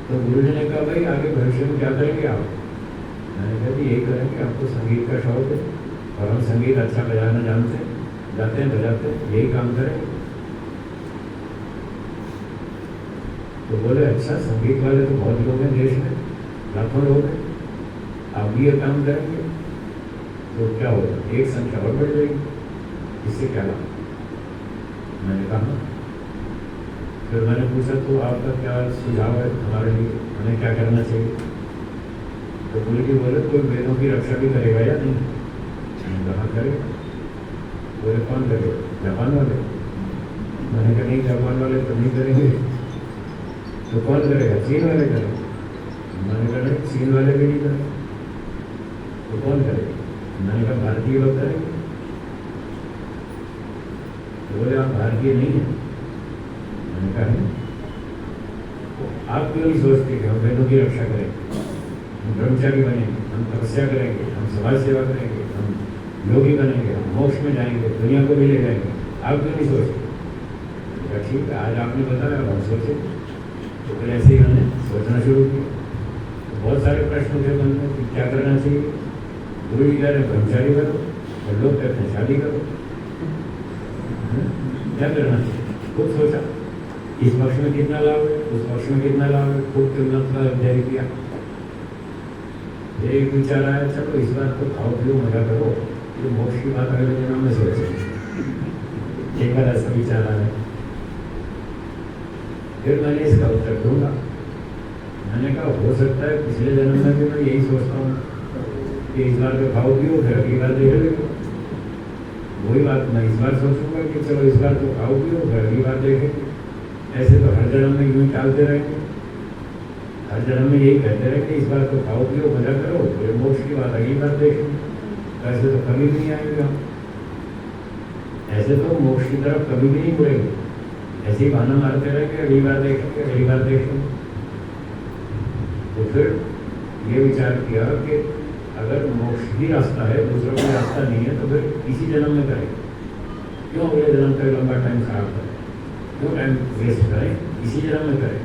तो गुरु जी ने कहा भाई आगे भविष्य में क्या करेंगे आप? मैंने कहा कि यही करेंगे, हमको संगीत का शौक है और हम संगीत अच्छा बजाना जानते हैं, जाते हैं बजाते हैं, यही काम करेंगे। तो बोले अच्छा, संगीत वाले तो बहुत लोग हैं देश में, लाखों लोग हैं, आप भी ये काम करेंगे तो क्या होगा, एक संख्या और बढ़ जाएगी, इससे क्या लाभ। मैंने कहा, फिर मैंने पूछा तो आपका क्या सुझाव है हमारे लिए, हमें क्या करना चाहिए। तो गुरु जी बोले कोई वेदों की रक्षा भी करेगा या नहीं। मैंने कहा करेगा। बोले कौन करेगा, जापान वाले। मैंने कहा नहीं, जापान वाले तो नहीं करेंगे, तो कौन करेगा, चीन वाले करेंगे। मैंने कहा नहीं, चीन वाले भी नहीं करेंगे, तो कौन करेगा। मैंने कहा भारतीय लोग करेंगे। तो बोले आप भारतीय नहीं हैं। मैंने कहा नहीं, तो आप क्यों नहीं सोचते कि हम वेदों की रक्षा करेंगे, हम ब्रह्मचारी बनेंगे, हम तपस्या करेंगे, हम समाज सेवा करेंगे, हम योगी बनेंगे, हम मोक्ष में जाएंगे, दुनिया को भी ले जाएंगे, आप क्यों नहीं सोचते। ठीक है, आज आपने बताया, अब हम सोचे। तो फिर ऐसे ही हमने सोचना शुरू किया। तो बहुत सारे प्रश्न उठे मन में कि क्या करना चाहिए। गुरु जी कह रहे ब्रह्मचारी करो और लोग कहते हैं शादी करो, क्या करना चाहिए। खुद सोचा, इस पक्ष में कितना लाभ है, उस पक्ष में कितना लाभ है, खूब तुलना का अध्ययन किया। एक विचार आया, चलो इस बार तो खाओ पियो मजा करो, तो मोक्ष की बात अगले जन्म में सोचे। एक बार ऐसा विचार आया, फिर मैंने इसका उत्तर दूंगा। मैंने कहा हो सकता है पिछले जन्म में भी मैं यही सोचता हूँ कि इस बार तो खाओ पियो, फिर अगली बार देख लेंगे। वही बात मैं इस बार सोचूंगा कि चलो इस बार तो खाओ पियो, फिर अगली बार देखेंगे। ऐसे तो हर जन्म में यूँ ही टालते रहेंगे, हर जन्म में यही कहते रहेंगे इस बार तो खाओ पियो मजा करो, फिर मोक्ष की बात अगली बार देखेंगे। ऐसे तो कभी भी नहीं आएंगे हम, ऐसे तो मोक्ष की तरफ कभी भी नहीं मुड़ेंगे, ऐसे ही बहाना मारते रहेंगे, अगली बार देखेंगे, अगली बार देखेंगे। तो फिर ये विचार किया कि अगर मोक्ष ही रास्ता है, दूसरा कोई रास्ता नहीं है, तो फिर इसी जन्म में करें, क्यों अगले जन्म तक लंबा टाइम खराब करें, क्यों टाइम वेस्ट करें, इसी जन्म में करें।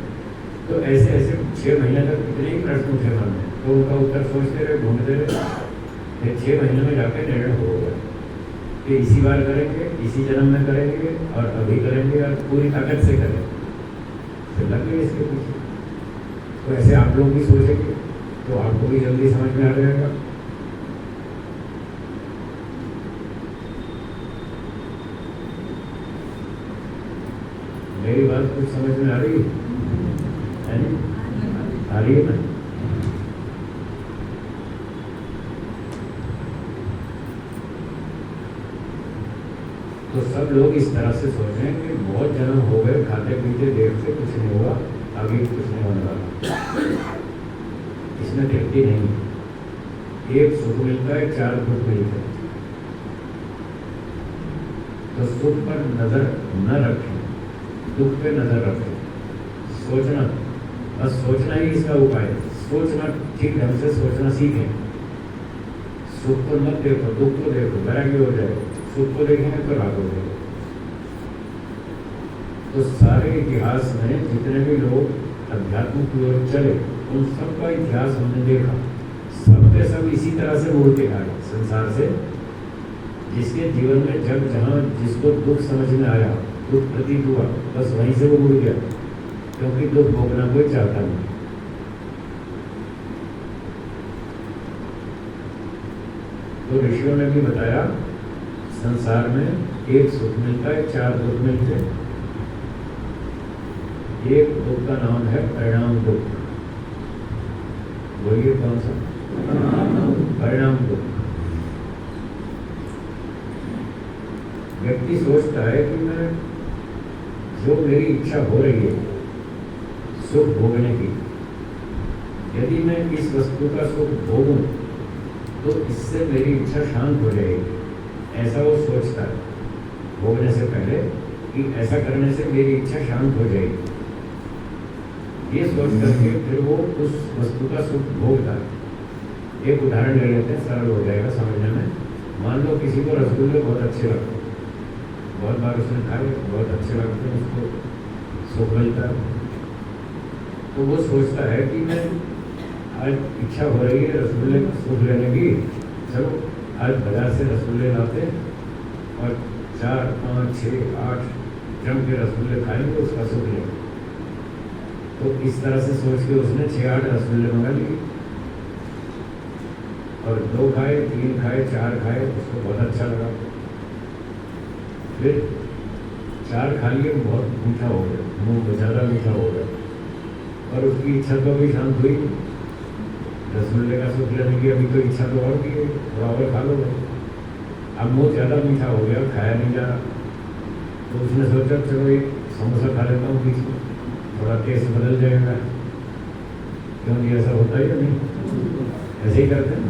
तो ऐसे ऐसे 6 महीने तक कितने ही प्रश्न उठे मन में, तो उनका उत्तर सोचते रहे, ढूंढते रहे। फिर 6 महीने में जाकर निर्णय हो गया कि इसी बार करेंगे, इसी जन्म में करेंगे और अभी करेंगे और पूरी ताकत से करेंगे। फिर लग गए इसके पीछे। तो ऐसे आप लोग भी सोचेंगे तो आपको भी जल्दी समझ में आ जाएगा। मेरी बात कुछ समझ में आ रही है नहीं? आ रही है ना? तो सब लोग इस तरह से सोचें कि बहुत जन्म हो गए, खाते पीते देर से कुछ नहीं हुआ, आगे कुछ नहीं होने वाला, इसमें तृप्ति नहीं। एक सुख मिलता है, 4 दुख मिलते हैं। तो सुख पर नजर न रखें, दुख पे नजर रखें। सोचना, बस सोचना ही इसका उपाय है। सोचना, ठीक ढंग से सोचना सीखें। सुख को मत देखो, दुख को देखो, वैराग्य हो जाएगा। सुख को देखेंगे तो राग हो जाएगा। तो सारे इतिहास में जितने भी लोग अध्यात्म की ओर चले, उन सबका इतिहास हमने देखा, सब के सब इसी तरह से मुड़ के आए संसार से। जिसके जीवन में जब जहाँ जिसको दुख समझ में आया, दुख प्रतीत हुआ, बस वहीं से वो मुड़ गया, क्योंकि दुख भोगना कोई चाहता नहीं। तो ऋषियों ने भी बताया, संसार में एक सुख मिलता है, 4 दुख मिलते हैं। एक दुख का नाम है परिणाम दुख। बोलिए कौन सा? परिणाम दुख। व्यक्ति सोचता है कि मैं जो मेरी इच्छा हो रही है सुख भोगने की, यदि मैं इस वस्तु का सुख भोगूं तो इससे मेरी इच्छा शांत हो जाएगी, ऐसा वो सोचता है भोगने से पहले कि ऐसा करने से मेरी इच्छा शांत हो जाएगी। ये सोच करके फिर वो उस वस्तु का सुख भोगता है। एक उदाहरण ले लेते हैं, सरल हो जाएगा समझने में। मान लो किसी को रसगुल्ले बहुत अच्छे लगते हैं, बहुत बार उसने खाए, बहुत अच्छे लगते हैं, उसको सुख मिलता है। तो वो सोचता है कि मैं आज इच्छा हो रही है रसगुल्ले का सुख लेने की, चलो आज बाजार से रसगुल्ले लाते और 4, 5, 6, 8 जम के रसगुल्ले खाएंगे, उसका सुख लेंगे। तो इस तरह से सोच के उसने 6-8 रसगुल्ले मंगा लिए और 2 खाए, 3 खाए, 4 खाए, उसको बहुत अच्छा लगा। फिर 4 खा लिए, बहुत मीठा हो गया, मुँह में ज़्यादा मीठा हो गया और उसकी इच्छा तो अभी शांत हुई रसगुल्ले का सुख लेने की, अभी तो इच्छा तो और भी है, थोड़ा और खा लो। अब मुँह ज़्यादा मीठा हो गया, खाया नहीं जा रहा, तो उसने सोचा चलो एक समोसा खा लेता हूँ बीच में, थोड़ा टेस्ट बदल जाएगा। क्यों नहीं ऐसा होता है या नहीं? ऐसे ही करते हैं,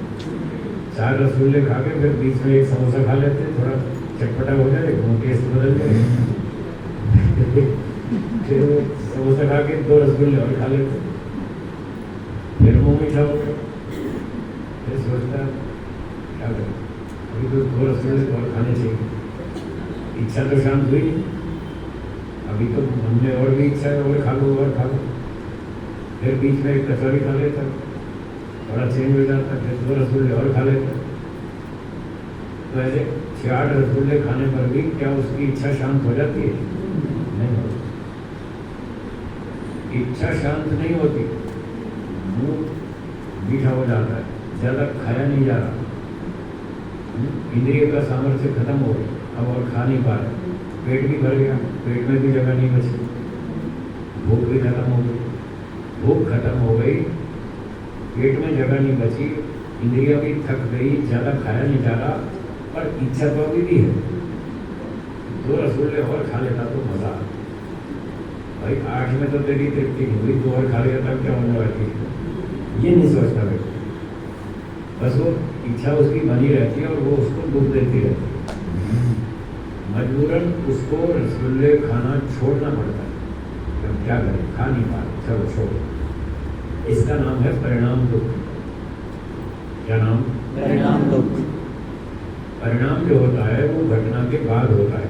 4 रसगुल्ले खा के फिर बीच में एक समोसा खा लेते हैं, थोड़ा चटपटा हो जाए, मुँह टेस्ट बदल जाए। फिर वो समोसा खा के 2 रसगुल्ले और खा लेते, फिर मुँह मीठा हो गया। फिर सोचता क्या करें, अभी तो 2 रसगुल्ले और खाने चाहिए, इच्छा तो शांत हुई, अभी तो मन में और भी इच्छा है, और खा लो और खा लो। फिर बीच में एक कचौरी खा लेता, थोड़ा चेंज हो जाता, फिर 2 रसगुल्ले और खा लेता। तो ऐसे 6-8 रसगुल्ले खाने पर भी क्या उसकी इच्छा शांत हो जाती है? नहीं होती। इच्छा शांत नहीं होती, मुँह मीठा हो जाता है, ज़्यादा खाया नहीं जा रहा, इंद्रिय का सामर्थ्य खत्म हो गया, अब और खा नहीं पा रहे, पेट भी भर गया, पेट में भी जगह नहीं बची, भूख भी खत्म हो गई, भूख खत्म हो गई, पेट में जगह नहीं बची, इंद्रिया भी थक गई, ज़्यादा खाया नहीं जा रहा, पर इच्छा तो अभी भी है, 2 रसगुल्ले और खा लेता तो मज़ा। भाई 8 में तो तेरी तृप्ति नहीं हुई, 2 और खा लेता तब क्या होने वाली है, ये नहीं सोचता बेटा। बस वो इच्छा उसकी बनी रहती है और वो उसको दुख देती रहती है, मजबूरन उसको रसगुल्ले खाना छोड़ना पड़ता है। अब क्या करें, खा नहीं पा रहे, चलो छोड़ो। इसका नाम है परिणाम दुख। क्या नाम? परिणाम दुख। परिणाम जो होता है वो घटना के बाद होता है,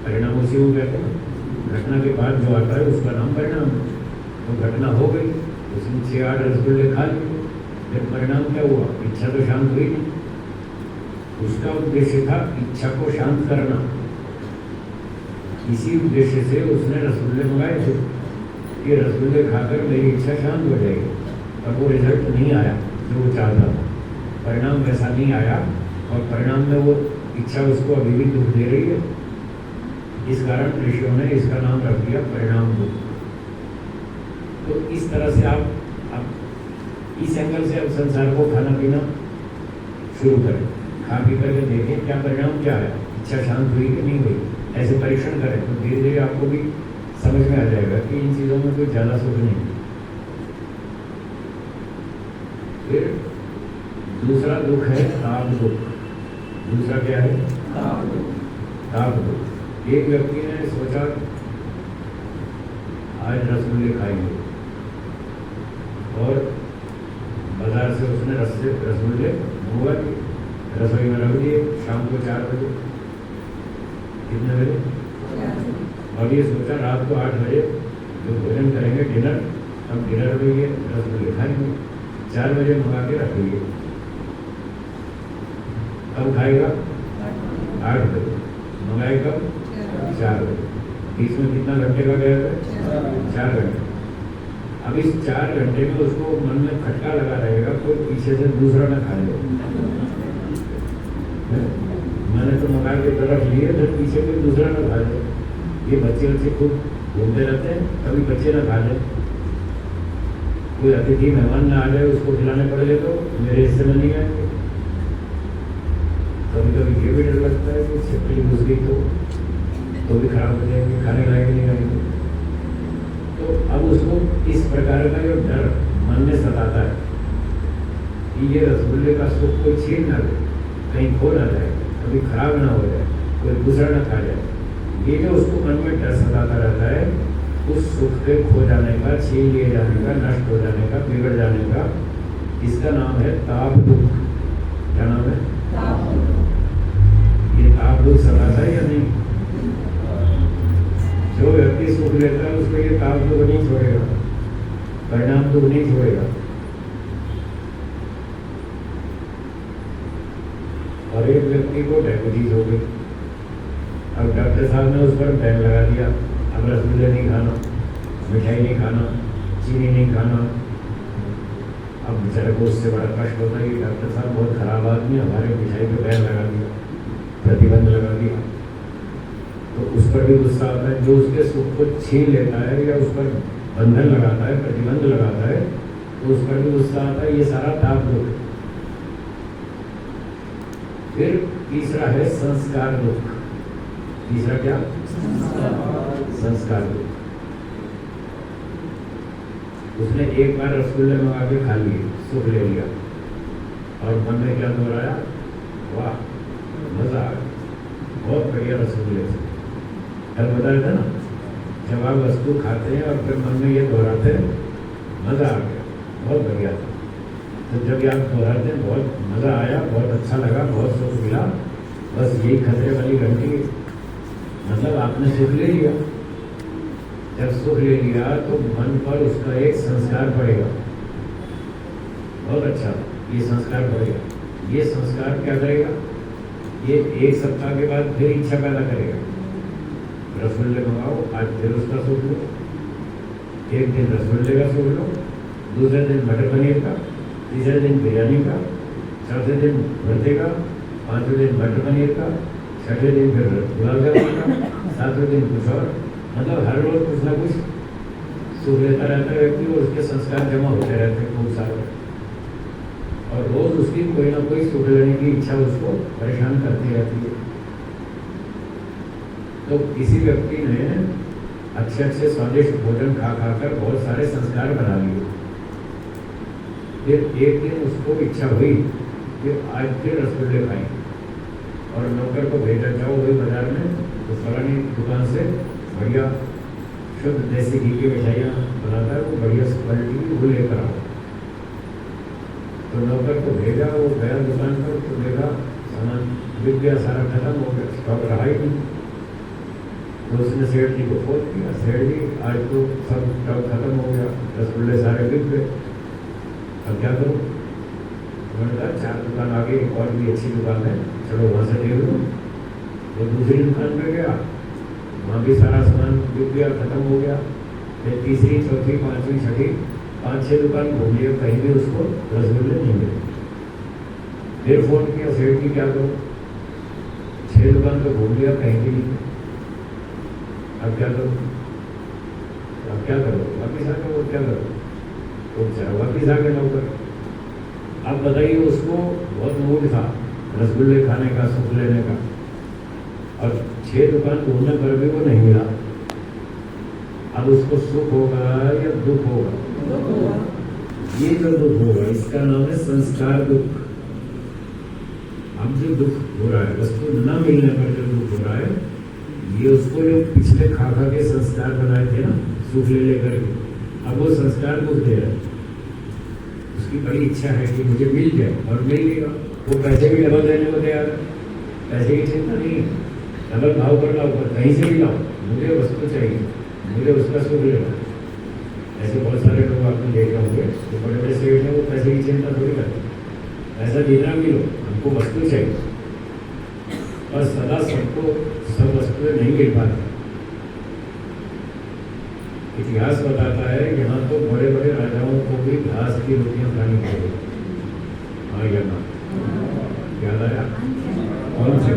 परिणाम उसी को कहते हैं, घटना के बाद जो आता है उसका नाम परिणाम। तो घटना हो गई, उसने 6-8 रसगुल्ले खा लिए, फिर परिणाम क्या हुआ? इच्छा तो शांत हुई नहीं, उसका उद्देश्य था इच्छा को शांत करना, इसी उद्देश्य से उसने रसगुल्ले मंगाए थे कि रसगुल्ले खाकर मेरी इच्छा शांत हो जाएगी, पर वो रिजल्ट नहीं आया जो वो चाहता था, परिणाम वैसा नहीं आया और परिणाम में वो इच्छा उसको अभी भी दुख दे रही है। इस कारण ऋषियों ने इसका नाम रख दिया परिणाम दुख। तो इस तरह से आप इस एंगल से अब संसार को खाना पीना शुरू करें, खा पी करके देखें क्या परिणाम क्या है, इच्छा शांत हुई कि नहीं हुई, ऐसे परीक्षण करें तो धीरे धीरे आपको भी समझ में आ जाएगा कि इन चीज़ों में कोई ज़्यादा सुख नहीं। फिर दूसरा दुख है ताप दुख। दूसरा क्या है? ताप दुख। एक व्यक्ति ने सोचा आज रसगुल्ले खाएंगे और बाजार से उसने रसगुल्ले मंगवा दिए, रसोई में रख दिए, शाम को 4 बजे, कितने बजे? और ये सोचा रात को 8 बजे जो भोजन करेंगे डिनर, अब डिनर में ये रसगुल्ले खाएंगे, 4 बजे मंगा के रख दिए। कब खाएगा? 8 बजे। मंगाए कब? 4 बजे। बीच में कितना घंटे का गया था? 4 घंटे। अब इस 4 घंटे में उसको मन में खटका लगा रहेगा, कोई पीछे से दूसरा ना खा ले, मैंने तो मंगा के तरफ लिए, फिर पीछे कोई दूसरा ना खा ले। ये बच्चे खूब घूमते रहते हैं, कभी बच्चे ना खा ले, कोई अतिथि मेहमान ना आ जाए उसको खिलाने पड़े तो मेरे हिस्से में नहीं आएंगे। कभी कभी ये भी डर लगता है कि छिपकली घुस गई तो भी खराब हो जाएंगे, खाने लायक नहीं आएंगे। तो अब उसको इस प्रकार का जो डर मन में सताता है कि ये रसगुल्ले का सुख कोई छीन ना ले, कहीं खो ना जाए, कभी खराब ना हो जाए, कोई दूसरा ना खा जाए, ये जो उसको मन में डर सताता रहता है, उस सुख के खो जाने का, छीन लिए जाने का, नष्ट हो जाने का, बिगड़ जाने का, इसका नाम है ताप दुख। क्या नाम है? ये ताप दुख सताता है या नहीं? जो व्यक्ति सुख लेता है उसको ये ताप दुख नहीं छोड़ेगा, परिणाम दुख नहीं छोड़ेगा, और एक व्यक्ति को डायबिटीज हो गई। अब डॉक्टर साहब ने उस पर बैन लगा दिया, अब रसगुल्ले नहीं खाना, मिठाई नहीं खाना, चीनी नहीं खाना। अब बेचारे को उससे बड़ा कष्ट होता है कि डॉक्टर साहब बहुत खराब आदमी, हमारे मिठाई पे बैन लगा दिया, प्रतिबंध लगा दिया। तो उस पर भी गुस्सा आता है। जो उसके सुख को छीन लेता है या उस पर बंधन लगाता है, प्रतिबंध लगाता है, तो उस पर भी गुस्सा आता है। ये सारा ताप दुख। फिर तीसरा है संस्कार दुख। तीसरा क्या? संस्कार दुख। उसने एक बार रसगुल्ले मंगा के खा लिए, सुख ले लिया, और मन में क्या दोहराया? वाह, मजा आ गया, बहुत बढ़िया रसगुल्ले थे। कल बताया था ना, जब आप वस्तु खाते हैं और फिर मन में ये दोहराते हैं, मजा आ गया, बहुत बढ़िया था। तो जब आप दोहराते हैं, बहुत मजा आया, बहुत अच्छा लगा, बहुत सुख मिला, बस यही खतरे वाली घंटी, मतलब आपने सुख ले लिया। जब सुख ले लिया तो मन पर उसका एक संस्कार पड़ेगा, बहुत अच्छा, ये संस्कार पड़ेगा। ये संस्कार क्या करेगा? ये एक सप्ताह के बाद फिर इच्छा पैदा करेगा। रसगुल्ले मंगाओ, आज फिर उसका सुख लो, एक दिन रसगुल्ले का सुख लो, दूसरे दिन मटर पनीर का, तीसरे दिन बिरयानी का, चौथे दिन भरते का, पांचवें दिन मटर पनीर का, छठे दिन फिर गुलाब जामुन का, सातवें दिन कुछ और। मतलब हर रोज कुछ ना कुछ सुख लेता रहता है व्यक्ति, और उसके संस्कार जमा होते रहते हैं खूब सारे, और रोज उसकी कोई ना कोई सुख लेने की इच्छा उसको परेशान करती रहती है। तो किसी व्यक्ति ने अच्छे अच्छे स्वादिष्ट भोजन खा खाकर बहुत सारे संस्कार बना लिए। फिर एक दिन उसको इच्छा हुई कि आज फिर रसगुल्ले खाएं, और नौकर को भेजा, जाओ वही बाजार में तो फलानी दुकान से बढ़िया शुद्ध देसी घी की मिठाइयाँ बनाता है, वो बढ़िया क्वालिटी की, वो लेकर आओ। तो नौकर को भेजा, वो गया दुकान पर, तो देखा सामान बिक गया, सारा खत्म हो गया, स्टॉक रहा ही नहीं। तो उसने सेठ जी को फोन किया, सेठ जी आज तो सब स्टॉक खत्म हो गया, रसगुल्ले सारे बिक गए, अब क्या करूँ? उन्होंने कहा 4 दुकान आगे एक और भी अच्छी दुकान है, चलो वहाँ से देख लो। वो दूसरी दुकान पे गया, वहाँ भी सारा सामान बिक गया, खत्म हो गया। फिर तीसरी, चौथी, पांचवी, छठी, 5-6 दुकान घूम लिया, कहीं भी उसको रसगुल्ले नहीं मिले। फिर फोन किया, सेठ जी क्या करो? 6 दुकान तो घूम लिया, कहीं भी नहीं, अब क्या करो? अब क्या करो? वापिस आकर वो क्या करो? तो चलो वापिस आकर नौकर। अब बताइए, उसको बहुत मूड था रसगुल्ले खाने का, सुख लेने का, और 6 दुकान घूमने पर भी वो नहीं मिला। अब उसको सुख होगा या दुख होगा? ये जो दुख होगा, इसका नाम है संस्कार दुख। अब जो दुख हो रहा है, वस्तु न मिलने पर जो दुख हो रहा है, ये उसको जो पिछले खा खा के संस्कार बनाए थे ना, सुख ले लेकर के, अब वो संस्कार दुख दे रहा है। उसकी बड़ी इच्छा है कि मुझे मिल जाए, और मिल गया, वो पैसे भी डबल देने को तैयार है, पैसे की चिंता नहीं है, डबल भाव कर लाओ, कहीं से भी लाओ, मुझे वस्तु चाहिए, मुझे उसका सुख लेना। ऐसे बहुत सारे लोग आपने देखे होंगे, जो बड़े बड़े सेठ हैं, वो पैसे की चिंता थोड़ी करते, पैसा जितना भी लो, हमको वस्तु चाहिए। और सदा सबको सब वस्तुएं नहीं मिल पाती। इतिहास बताता है, यहाँ तो बड़े बड़े राजाओं को भी घास की रोटियां खानी पड़ी। हाँ या ना? याद आया? कौन से?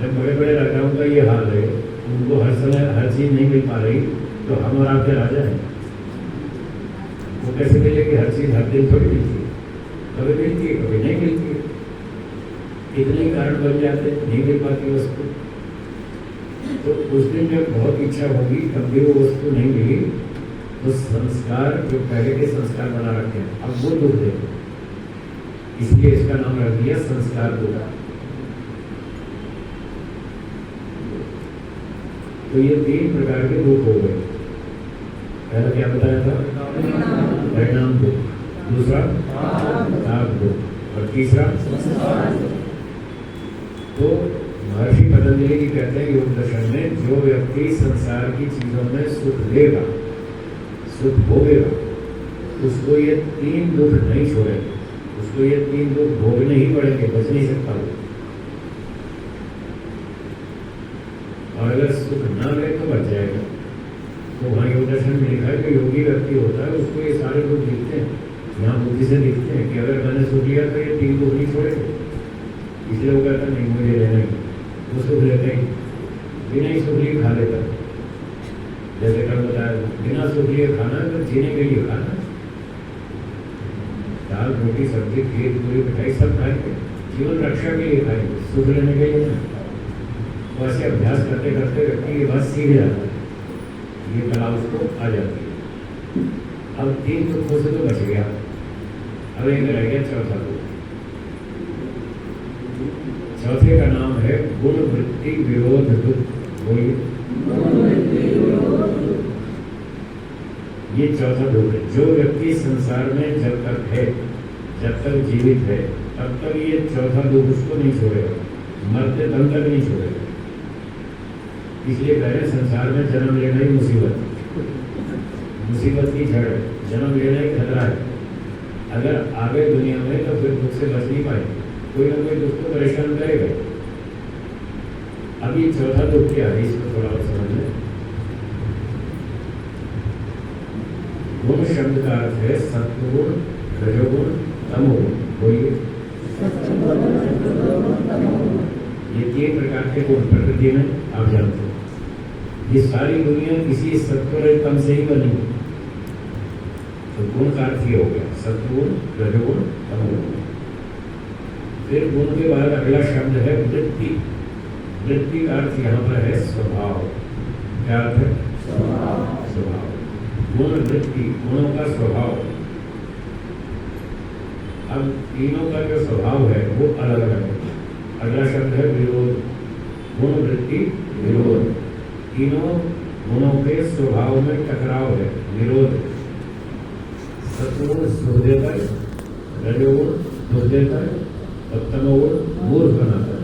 जब बड़े बड़े राजाओं का ये हाल है, उनको हर समय हर चीज नहीं मिल पा रही, तो हम और आपके राजा हैं, वो कैसे मिलेगी? हर चीज हर दिन थोड़ी मिलती है, कभी मिलती है, कभी नहीं मिलती है। इतने कारण बन जाते हैं, नहीं मिल पाती वस्तु। तो उस दिन जब बहुत इच्छा होगी, तब भी वो वस्तु नहीं मिली, तो संस्कार जो पहले के संस्कार बना रखे हैं, अब वो दुख देते, इसलिए इसका नाम रख दिया संस्कार दुख। तो ये 3 प्रकार के दुख हो गए। पहला क्या बताया था? परिणाम दुख, दूसरा ताप दुख, और तीसरा। तो महर्षि पतंजलि जी कहते हैं योग दर्शन में, जो व्यक्ति संसार की चीजों में सुख लेगा, सुख भोगेगा, उसको ये 3 दुख नहीं छोड़ेंगे। उसको ये 3 दुख भोगने ही पड़ेंगे, बच नहीं सकता वो। और अगर सुख ना ले तो बच जाएगा। तो वहाँ योग दर्शन में लिखा है कि योगी व्यक्ति होता है उसको ये सारे दुख दिखते हैं, यहाँ बुद्धि से दिखते हैं कि अगर मैंने सुख लिया तो ये 3 दुख नहीं छोड़ेंगे। इसलिए वो कहता नहीं मुझे लेना ही, वो सुख लेते ही बिना ही सुख लिए खा लेता। जैसे कल बताया बिना सुख लिए खाना है तो जीने के लिए खाना, दाल रोटी सब्जी खीर पूरी मिठाई सब खाएंगे, जीवन रक्षा के लिए खाएंगे, सुख लेने के लिए नहीं। तो ऐसे अभ्यास करते करते व्यक्ति ये बात सीख जाता है, ये कला उसको आ जाती है। अब 3 दुखों से तो बच गया, अब एक रह गया चौथा दुख। चौथे का नाम है गुण वृत्ति विरोध दुख। बोलिए, ये चौथा दुख है। जो व्यक्ति संसार में जब तक है, जब तक जीवित है, तब तक ये चौथा दुख उसको नहीं छोड़ेगा, मरते दम तक नहीं छोड़ेगा। इसलिए कह रहे संसार में जन्म लेना ही मुसीबत, मुसीबत की जड़ है, जन्म लेना ही खतरा है। अगर आ गए दुनिया में तो फिर दुख से बच नहीं पाएंगे, कोई ना कोई दुख को परेशान करेगा। अब ये चौथा दुख क्या है, इसको थोड़ा और समझ लें। गुण शब्द का अर्थ है सत्वगुण, रजोगुण, तमोगुण। बोलिए, ये 3 प्रकार के गुण प्रकृति में आप जानते हो। ये सारी दुनिया किसी सत्व तम से ही बनी है। तो गुण का अर्थ ये हो गया सत्वगुण, रजोगुण, तमोगुण। फिर गुण के बाद अगला शब्द है वृत्ति। वृत्ति का अर्थ यहाँ पर है स्वभाव। क्या अर्थ है? स्वभाव। गुण वृत्ति, गुणों का स्वभाव। अब तीनों का जो स्वभाव है वो अलग अलग है। अगला शब्द है विरोध। गुण वृत्ति विरोध, तीनों गुणों के स्वभाव में टकराव है, विरोध। सत्वगुण सुख देता है, रजोगुण दुख देता है और तमोगुण मूर्ख बनाता है।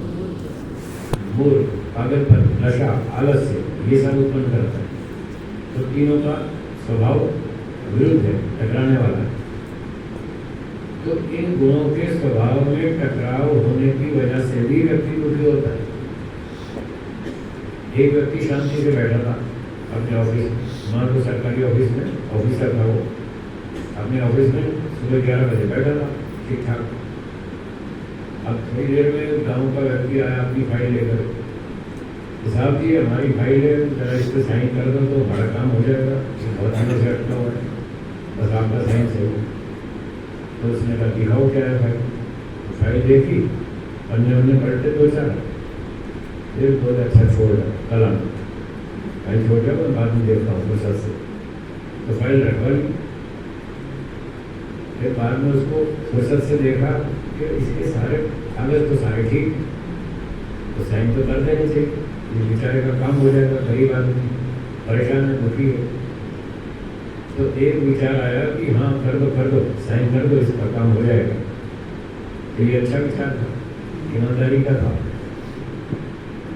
मूर्ख, पागलपन, नशा, आलस्य, ये सब उत्पन्न करता है। तो तीनों का स्वभाव विरुद्ध है, टकराने वाला है। तो इन गुणों के स्वभाव में टकराव होने की वजह से भी व्यक्ति दुखी होता है। एक व्यक्ति शांति से बैठा था अपने ऑफिस, मान लो सरकारी ऑफिस में ऑफिसर था, वो अपने ऑफिस में सुबह 11 बजे बैठा था ठीक ठाक। अब थोड़ी देर में गांव का व्यक्ति आया अपनी फाइल लेकर, साहब जी हमारी फाइल है, जरा इस पर साइन कर दो तो बड़ा काम हो जाएगा, बहुत दिनों से अटका हुआ है, बस आपका साइन चाहिए। तो उसने कहा दिखाओ क्या है फाइल। तो फाइल देखी, पन्ने उन्ने पलटे 2-4, फिर बोले अच्छा छोड़ दो, कल आना फाइल छोड़ जाओ, मैं बाद में देखता हूँ फुर्सत से। तो फाइल रखवा ली। फिर बाद में उसको फुर्सत से देखा कि इसके सारे कागज तो सारे ठीक, तो साइन तो कर देने चाहिए, ये बेचारे का काम हो जाएगा, गरीब आदमी परेशान है, दुखी है। तो एक विचार आया कि हाँ कर दो, साइन कर दो, इसका काम हो जाएगा। तो ये अच्छा विचार था, ईमानदारी का था।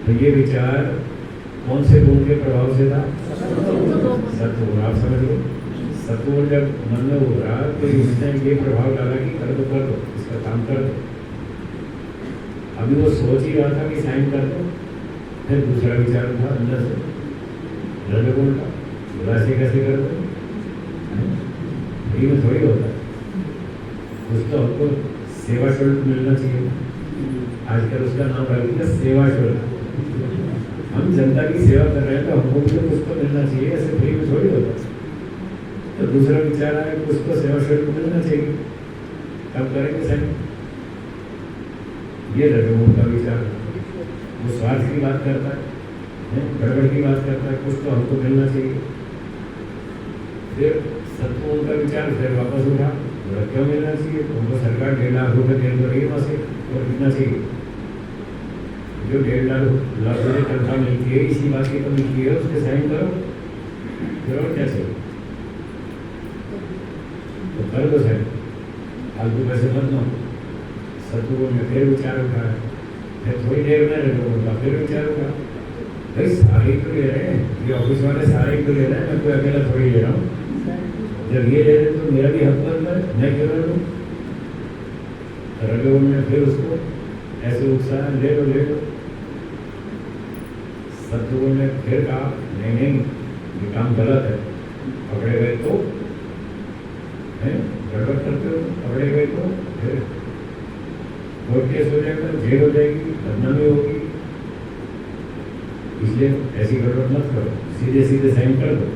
तो ये विचार कौन से गुण के प्रभाव से था? सत्वगुण। आप समझ लो, सत्वगुण जब मन में हो रहा तो इसने ये प्रभाव डाला कि कर दो, इसका काम कर दो। अभी वो सोच ही रहा था कि साइन कर दो, फिर दूसरा विचार था अंदर से रजोगुण का, वैसे कैसे कर दो, फ्री में थोड़ी होता है, कुछ तो हमको सेवा शुल्क मिलना चाहिए। आजकल उसका नाम रख दिया सेवा शुल्क। हम जनता की सेवा कर रहे हैं तो हमको भी कुछ तो मिलना चाहिए, ऐसे फ्री में थोड़ी होता है। तो दूसरा विचार आया कुछ तो सेवा शुल्क मिलना चाहिए, कब करेंगे साइन। ये रजोगुण का विचार, वो स्वार्थ की बात करता है, गड़बड़ की बात करता है, कुछ तो हमको मिलना चाहिए। फिर सत्वगुण का विचार फिर वापस उठा, क्यों मिलना चाहिए, उनको सरकार 1.5 लाख रुपये दे रही है मासिक, और कितना चाहिए? जो 1.5 लाख रुपये तनख्वाह मिलती है, इसी बात की तो मिलती है, उसके साइन करो, फिर और क्या चाहिए? तो कर दो साइन, फालतू पैसे मत लो। सत्वगुण में फिर विचार उठा है, फिर थोड़ी देर में रजोगुण का फिर विचार उठा, भाई सारे ही तो ले रहे हैं, ये ऑफिस वाले सारे ही तो ले रहे हैं, मैं कोई अकेला थोड़ी ले रहा हूँ। जब ये ले रहे तो मेरा भी हक बनता है, मैं क्यों ना लूँ? रजोगुण ने फिर उसको ऐसे उत्साह ले लो ले लो। सत्वगुण ने फिर कहा नहीं नहीं ये काम गलत है, पकड़े गए तो गड़बड़ करते हो, पकड़े गए तो फिर कोर्ट केस हो जाएगा, जेल हो जाएगी, बदनामी होगी, इसलिए ऐसी गड़बड़ मत करो, सीधे सीधे साइन कर दो।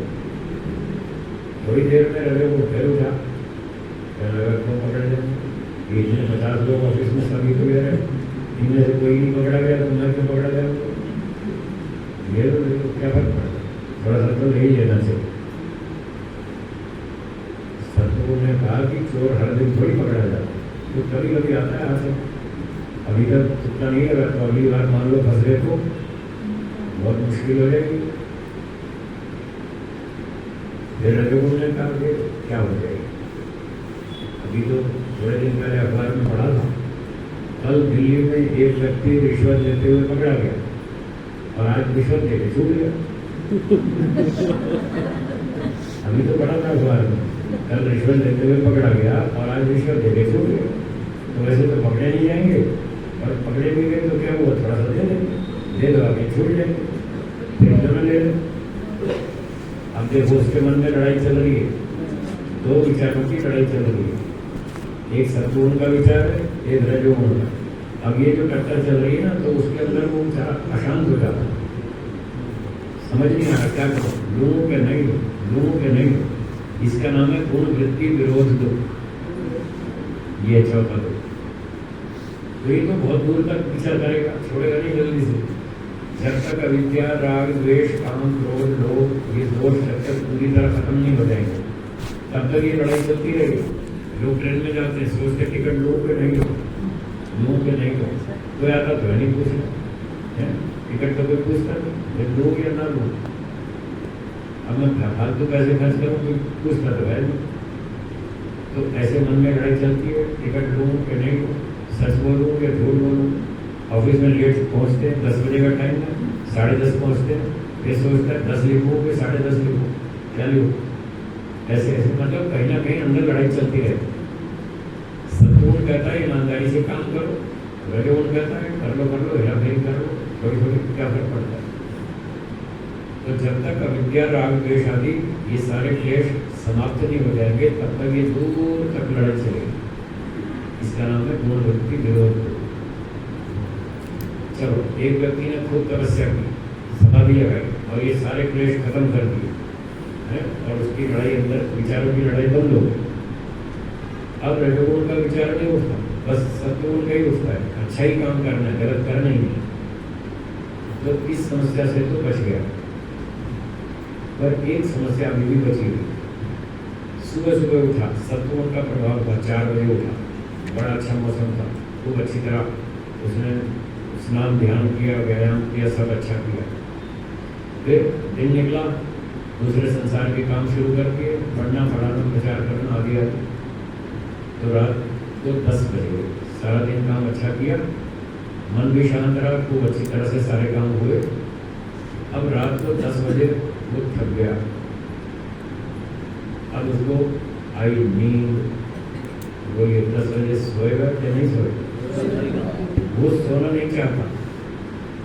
थोड़ी देर में रहे वो फिर उठा, क्यों पकड़े जाएंगे, इतने 50 लोग ऑफिस में सभी तो गए रहे, इनमें से कोई नहीं पकड़ा गया तो मैं क्यों पकड़ा गया? ये तो क्या फर्क पड़ता, थोड़ा सा तो नहीं लेना चाहिए। सतगुरु ने कहा कि चोर हर दिन थोड़ी पकड़ा जाता, तो कभी कभी आता है हाथ। अभी तक इतना नहीं लगा तो अगली बार मान लो फंस गए तो बहुत मुश्किल हो जाएगी। फिर रजोगुण ने कहा कि क्या हो जाएगी। अभी तो थोड़े दिन पहले अखबार में पढ़ा था, कल दिल्ली में एक व्यक्ति रिश्वत लेते हुए पकड़ा गया और आज रिश्वत देके छूट गया। अभी तो पढ़ा था अखबार में, कल रिश्वत लेते हुए पकड़ा गया और आज रिश्वत देके छूट गया। तो वैसे तो पकड़े नहीं जाएंगे, और पकड़े भी गए तो क्या हुआ, थोड़ा सा दे देंगे, दे दो आगे छूट जाएंगे, फिर दोनों ले लें। अब देखो उसके मन में लड़ाई चल रही है, दो विचारों की लड़ाई चल रही है, एक सत्वगुण का विचार है, एक रजोगुण का। अब ये जो टक्कर चल रही है ना, तो उसके अंदर वो विचार अशांत हो जाता है, समझ नहीं आ रहा क्या करो, लूँ के नहीं लो, लूँ के नहीं लो। इसका नाम है गुण वृत्ति विरोध दो, ये चौथा दो। तो ये तो बहुत दूर तक विचार करेगा, छोड़ेगा नहीं जल्दी से। जब तक अविद्या, राग, द्वेष, काम, क्रोध, लोभ, ये दोष जब तक पूरी तरह खत्म नहीं हो जाएंगे, तब तक ये लड़ाई चलती रहेगी। लोग ट्रेन में जाते हैं, सोचते टिकट लो के नहीं लो, लो के नहीं लो, कोई आता तो नहीं पूछना है, टिकट तो कोई पूछता नहीं, लो या ना लो। अब मैं फालतू पैसे खर्च करूँ, कोई पूछता तो है नहीं। तो ऐसे मन में लड़ाई चलती है, टिकट लूँ कि नहीं लूँ, सच बोलूँ या झूठ बोलूँ। ऑफिस में लेट पहुँचते हैं, 10 बजे का टाइम है, 10:30 पहुँचते हैं, फिर सोचता है 10 लिखूँ कि 10:30 लिखूँ, क्या लिखूँ। ऐसे ऐसे मतलब कहीं ना कहीं अंदर लड़ाई चलती रहती है। सत्वगुण कहता है ईमानदारी से काम करो, रजोगुण कहता है कर लो हेराफेरी कर लो, थोड़ी थोड़ी क्या फर्क पड़ता है। तो जब तक अविद्या, राग, द्वेष आदि ये सारे क्लेश समाप्त नहीं हो जाएंगे, तब तक ये दूर तक लड़ाई चलेगी। इसका नाम है गुण वृत्ति विरोध। चलो, एक व्यक्ति ने खूब तपस्या की, समाधि लगाई और ये सारे क्लेश खत्म कर दिए है, और उसकी लड़ाई अंदर विचारों की लड़ाई बंद हो गई। अब रजोगुण का विचार नहीं उठता, बस सत्वगुण का ही उठता है, अच्छा ही काम करना है, गलत करना ही नहीं। तो इस समस्या से तो बच गया, पर एक समस्या अभी भी बची हुई। सुबह सुबह उठा, सत्वगुण का प्रभाव था, 4 बजे उठा, बड़ा अच्छा मौसम था, खूब अच्छी तरह उसने स्नान ध्यान किया, व्यायाम किया, सब अच्छा किया। फिर दिन निकला, दूसरे संसार के काम शुरू करके पढ़ना पढ़ाना प्रचार करना आदि आदि। तो रात को 10 बजे सारा दिन काम अच्छा किया, मन भी शांत रहा, खूब अच्छी तरह से सारे काम हुए। अब रात को 10 बजे वो थक गया, अब उसको आई नींद। वो ये 10 बजे सोएगा या नहीं सोएगा? वो सोना नहीं चाहता,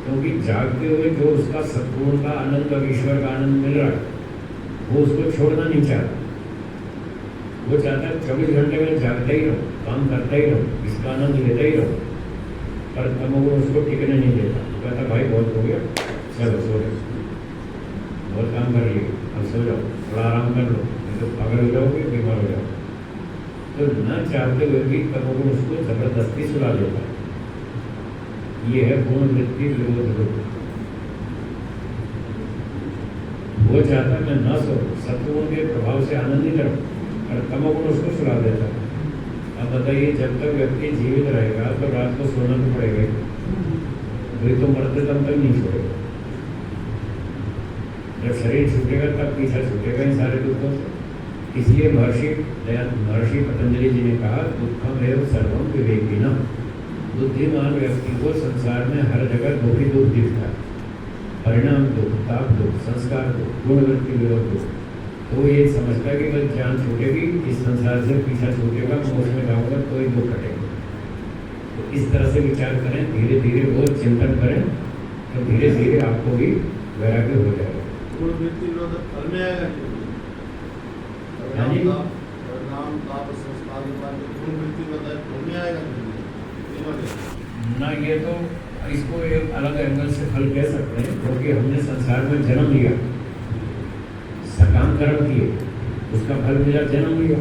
क्योंकि जागते हुए जो उसका सत्वगुण का आनंद और ईश्वर का आनंद मिल रहा है, वो उसको छोड़ना नहीं चाहता। वो चाहता है 24 घंटे में जागता ही रहो, काम करता ही रहो, इसका आनंद लेता ही रहो। पर तमोगुण उसको टिकने नहीं देता, कहता भाई बहुत हो गया, चलो सो जाओ, बहुत काम कर लिए, अब सो जाओ, थोड़ा आराम कर लो, नहीं तो पागल हो जाओगे, बीमार हो जाओ। तो न चाहते हुए भी तमोगुण उसको जबरदस्ती सुला देता है। ये है गुण वृत्ति विरोध रूप। वो चाहता है मैं न सो, सत्वगुण के प्रभाव से आनंदित रहूं, और तमोगुण उसको सुला देता है। अब बताइए, जब तक व्यक्ति जीवित रहेगा तो रात को सोना तो पड़ेगा ही, वही तो मरते दम तक नहीं छोड़ेगा। जब शरीर छूटेगा तब पीछा छूटेगा इन सारे दुखों से। इसलिए महर्षि पतंजलि जी ने कहा, दुखम एवं सर्वम विवेकिनः। बुद्धिमान व्यक्ति को संसार में हर जगह दुख ही दुख दिखता है, परिणाम दुख, ताप दुख, संस्कार दुख, गुण वृत्ति विरोध दुख। तो ये समझता है कि बस जान छूटेगी, इस संसार से पीछा छूटेगा, मैं उसमें जाऊँगा तो ही दुख कटेगा। तो इस तरह से विचार करें, धीरे धीरे रोज चिंतन करें, तो धीरे धीरे आपको भी वैराग्य हो जाएगा। गुण वृत्ति विरोध फल में आएगा नहीं? परिणाम ताप संस्कार के बाद गुण वृत्ति विरोध फल में आएगा नहीं? ना, ये तो इसको एक अलग एंगल से फल कह सकते हैं, क्योंकि हमने संसार में जन्म लिया, सकाम कर्म किए, उसका फल मिला, जन्म लिया।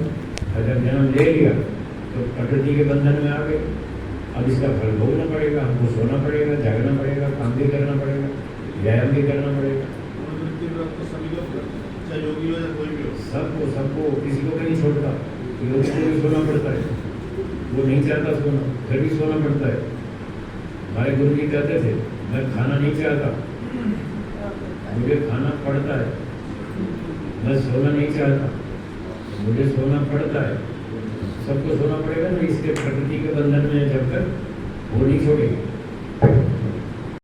और जब जन्म ले लिया तो प्रकृति के बंधन में आ गए। अब इसका फल भोगना पड़ेगा, हमको सोना पड़ेगा, जागना पड़ेगा, काम भी करना पड़ेगा, व्यायाम भी करना पड़ेगा। गुण वृत्ति विरोध तो सभी लोग करते हैं, चाहे योगी हो या कोई भी हो। सबको किसी को भी नहीं छोड़ता। योगी को भी सोना पड़ता है, वो नहीं चाहता सोना, फिर भी सोना पड़ता है। हमारे गुरु जी कहते थे, मैं खाना नहीं चाहता, मुझे खाना पड़ता है। मैं सोना नहीं चाहता, मुझे सोना पड़ता है। सबको सोना पड़ेगा ना, इसके प्रकृति के बंधन में जब तक वो नहीं छोड़ेगी।